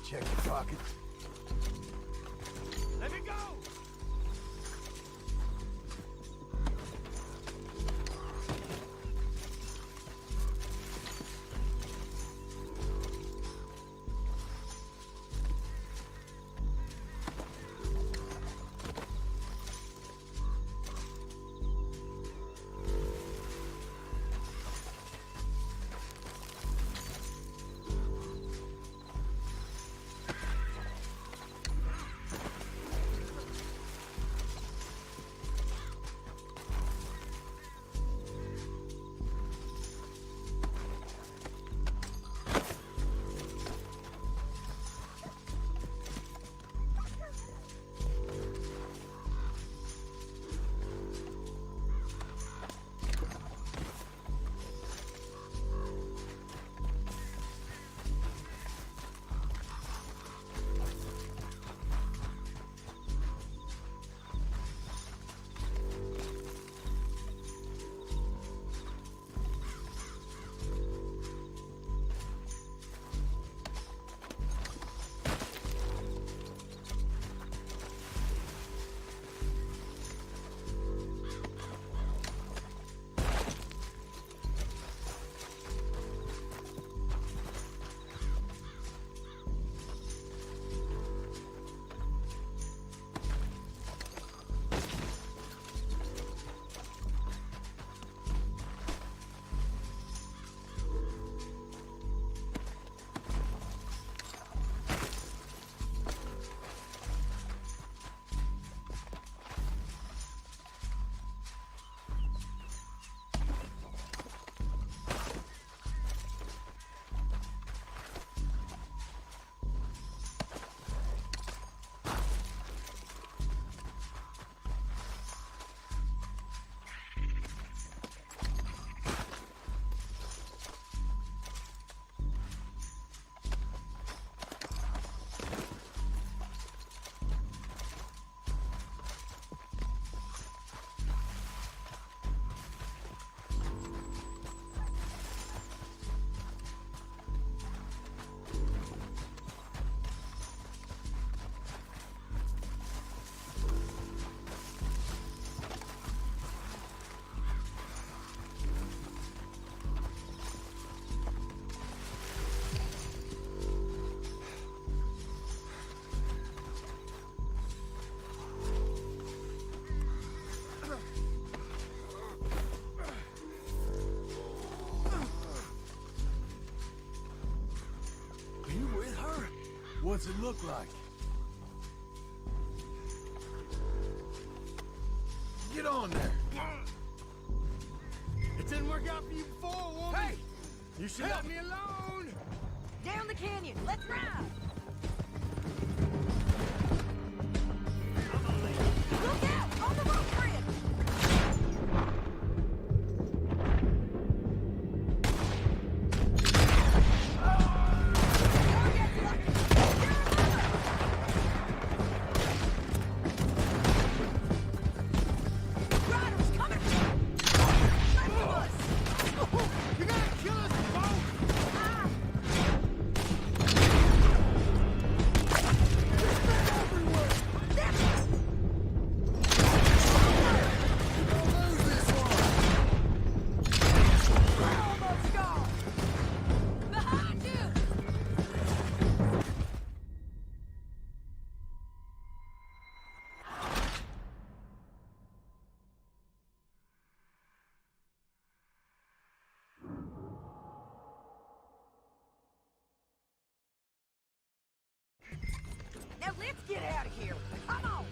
check your pockets. Let me go! What's it look like? Get on there. It didn't work out for you before, woman. Hey! You should let me alone. Down the canyon! Let's ride! Look out! On the road bridge! Now let's get out of here. Come on.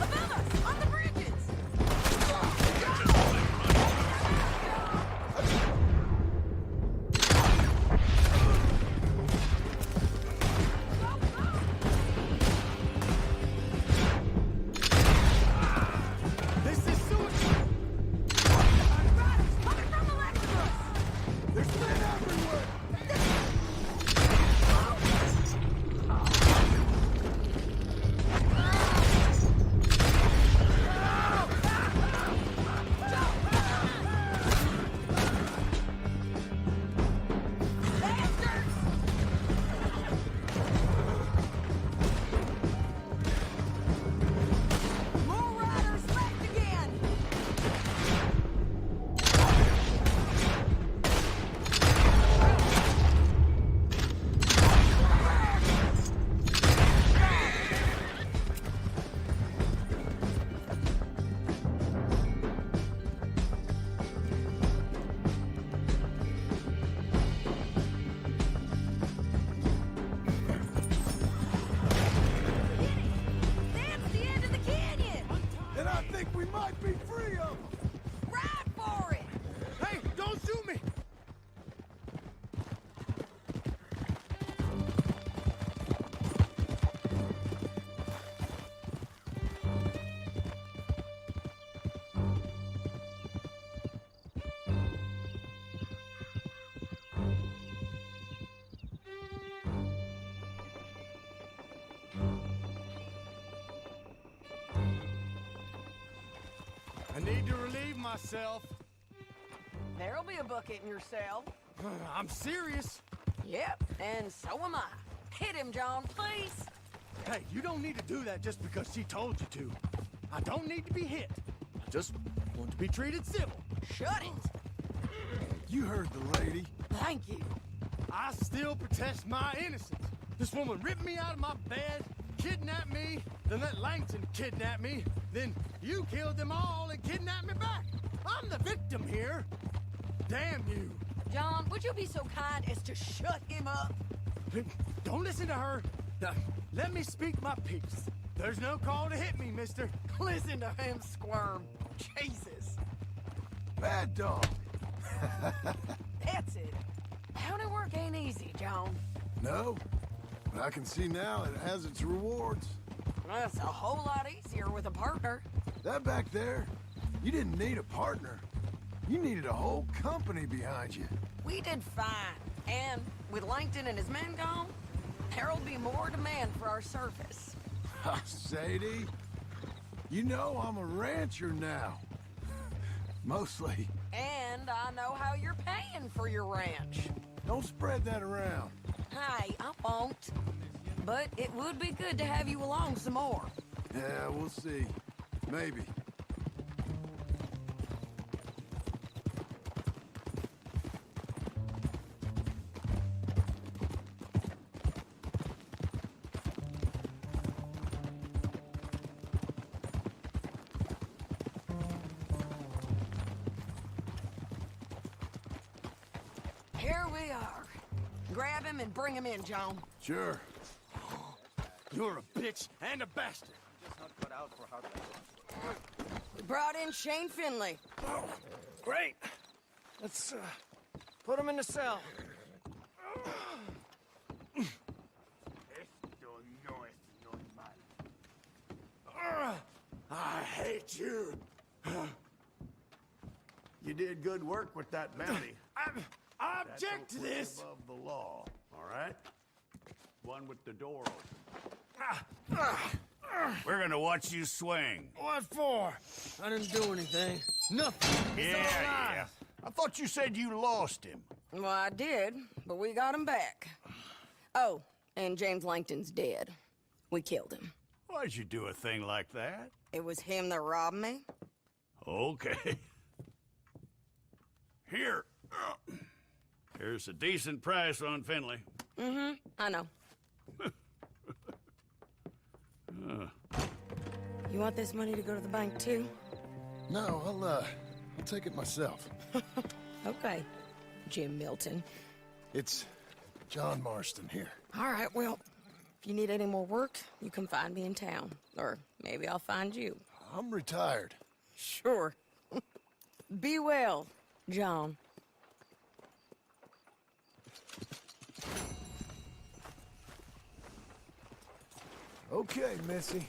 Above us, on the bridges. This is suicide. Riders coming from the left of us. There's men everywhere! myself. There'll be a bucket in your cell. I'm serious. Yep, and so am I. Hit him, John, please. Hey, you don't need to do that just because she told you to. I don't need to be hit. I just want to be treated civil. Shut it. You heard the lady. Thank you. I still protest my innocence. This woman ripped me out of my bed, kidnapped me, then let Langton kidnap me, then you killed them all and kidnapped me back. I'm the victim here. Damn you. John, would you be so kind as to shut him up? Don't listen to her. Let me speak my piece. There's no call to hit me, mister. Listen to him squirm. Jesus. Bad dog. That's it. County work ain't easy, John. No, but I can see now it has its rewards. That's a whole lot easier with a partner. That back there, you didn't need a partner. You needed a whole company behind you. We did fine. And with Langton and his men gone, there'll be more demand for our service. Sadie, you know I'm a rancher now. Mostly. And I know how you're paying for your ranch. Don't spread that around. Hey, I won't. But it would be good to have you along some more. Yeah, we'll see. Maybe. Here we are. Grab him and bring him in, John. Sure. You're a bitch and a bastard. Just not cut out for hard labor. We brought in Shane Finley. Oh, great. Let's put him in the cell. I hate you. You did good work with that bounty. I object to this. Above the law, all right? One with the door open. We're gonna watch you swing. What for? I didn't do anything. Nothing. It's all lies. I thought you said you lost him. Well, I did, but we got him back. Oh, and James Langton's dead. We killed him. Why'd you do a thing like that? It was him that robbed me. Okay. Here. Here's a decent price on Finley. Mm-hmm, I know. You want this money to go to the bank, too? No, I'll take it myself. Okay, Jim Milton. It's John Marston here. All right, well, if you need any more work, you can find me in town. Or maybe I'll find you. I'm retired. Sure. Be well, John. Okay, Missy.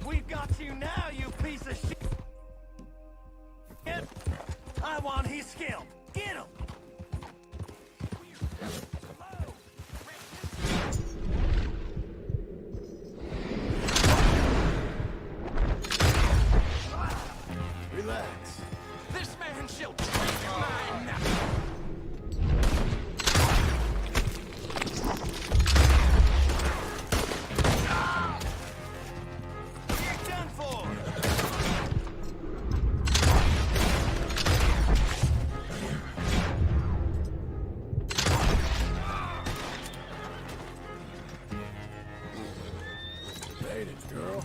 We've got you now, you piece of shit! I want his scalp! Get him! Relax. This man shall treat you made it, girl.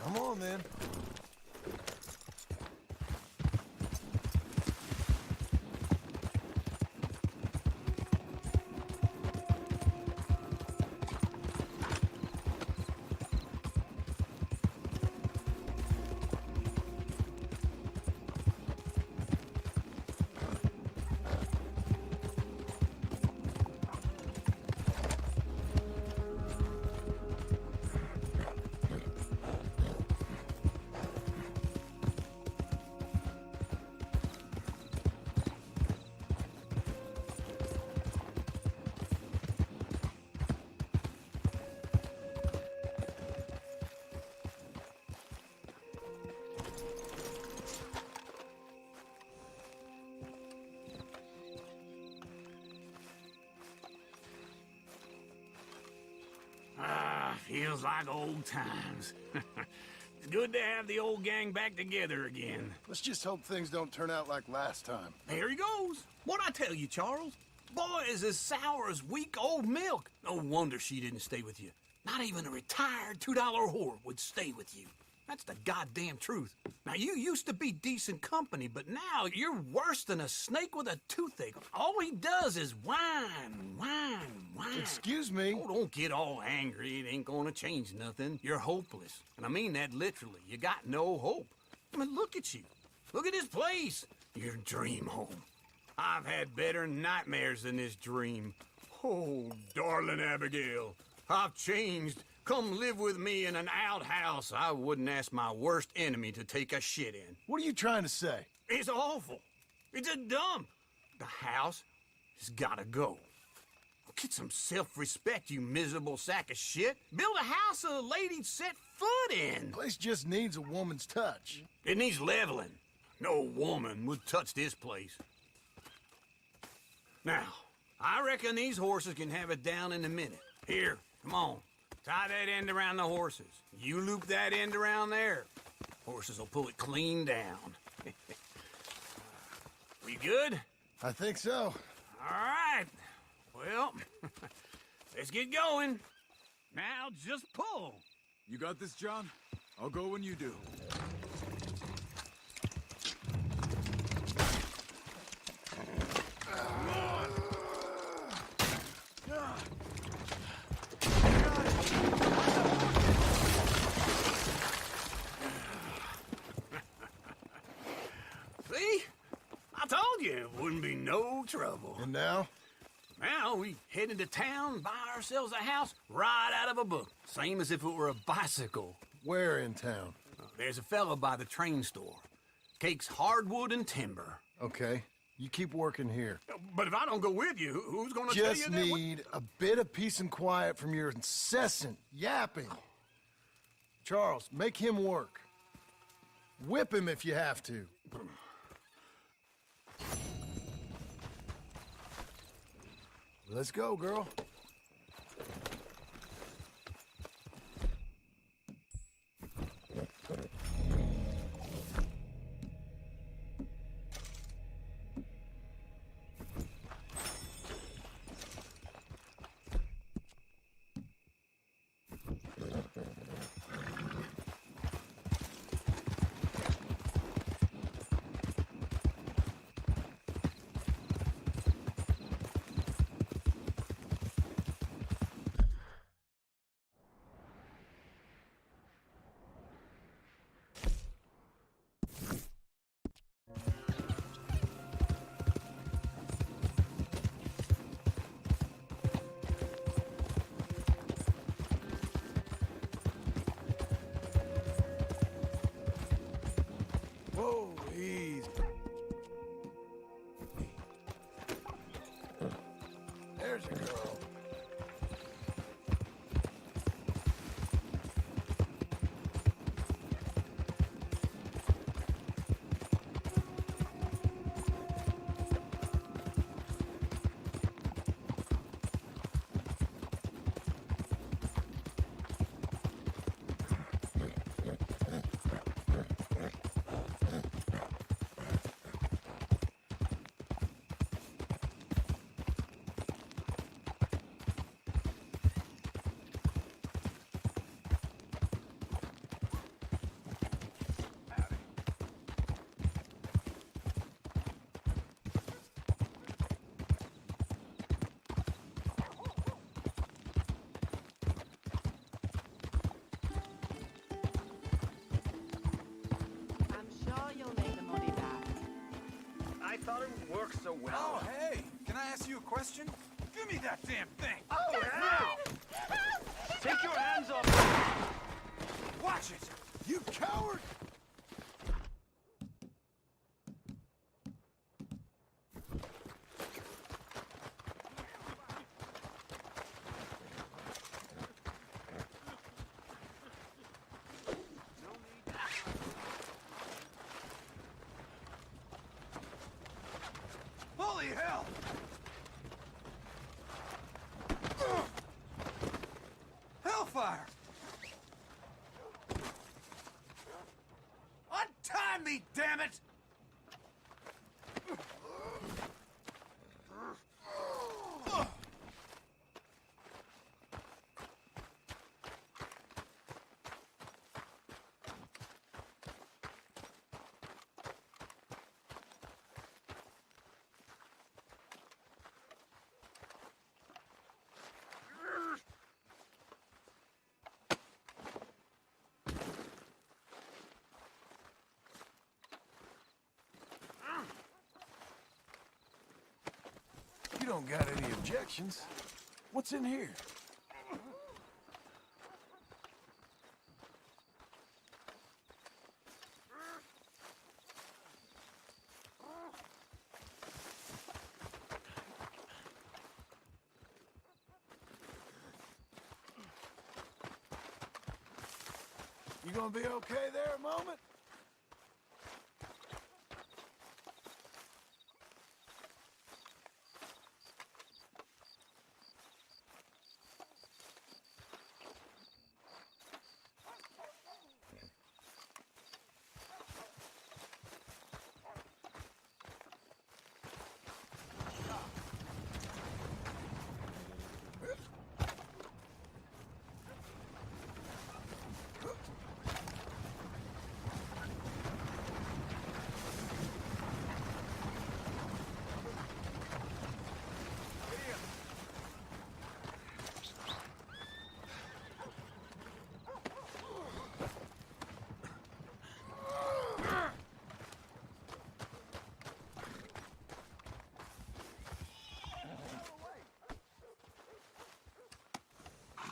Come on, then. Feels like old times. It's good to have the old gang back together again. Let's just hope things don't turn out like last time. There he goes. What'd I tell you, Charles? Boy is as sour as weak old milk. No wonder she didn't stay with you. Not even a retired $2 whore would stay with you. That's the goddamn truth. Now, you used to be decent company, but now you're worse than a snake with a toothache. All he does is whine, whine, whine. Excuse me? Oh, don't get all angry. It ain't gonna change nothing. You're hopeless. And I mean that literally. You got no hope. I mean, look at you. Look at this place. Your dream home. I've had better nightmares than this dream. Oh, darling Abigail, I've changed. Come live with me in an outhouse I wouldn't ask my worst enemy to take a shit in. What are you trying to say? It's awful. It's a dump. The house has gotta go. Get some self-respect, you miserable sack of shit. Build a house a lady'd set foot in. Place just needs a woman's touch. It needs leveling. No woman would touch this place. Now, I reckon these horses can have it down in a minute. Here, come on. Tie that end around the horses. You loop that end around there. Horses will pull it clean down. We good? I think so. All right. Well, let's get going. Now just pull. You got this, John? I'll go when you do. See? I told you it wouldn't be no trouble. And now? Now we head into town, buy ourselves a house right out of a book. Same as if it were a bicycle. Where in town? There's a fella by the train store. Cakes hardwood and timber. Okay. You keep working here. But if I don't go with you, who's gonna tell you Just that? need a bit of peace and quiet from your incessant yapping. Charles, make him work. Whip him if you have to. Let's go, girl. There's a girl. I thought it would work so well. Oh, hey! Can I ask you a question? Give me that damn thing! Oh, now! Take your hands off! Watch it! You coward! Holy hell! Hellfire! Untie me, damn it! You don't got any objections. What's in here? You gonna be okay there a moment?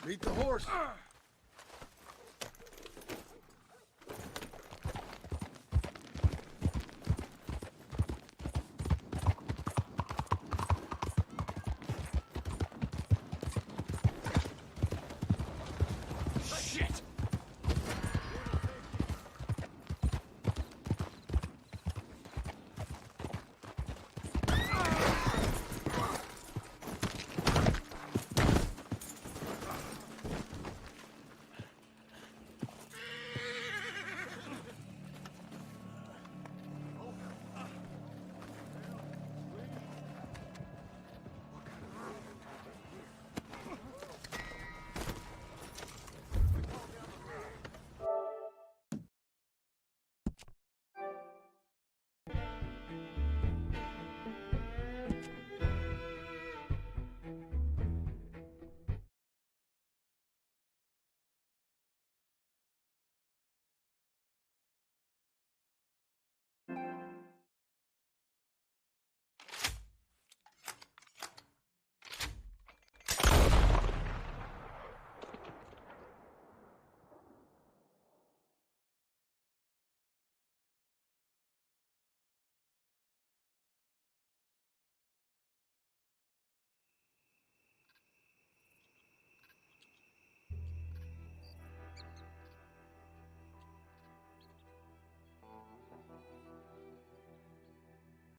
Beat the horse.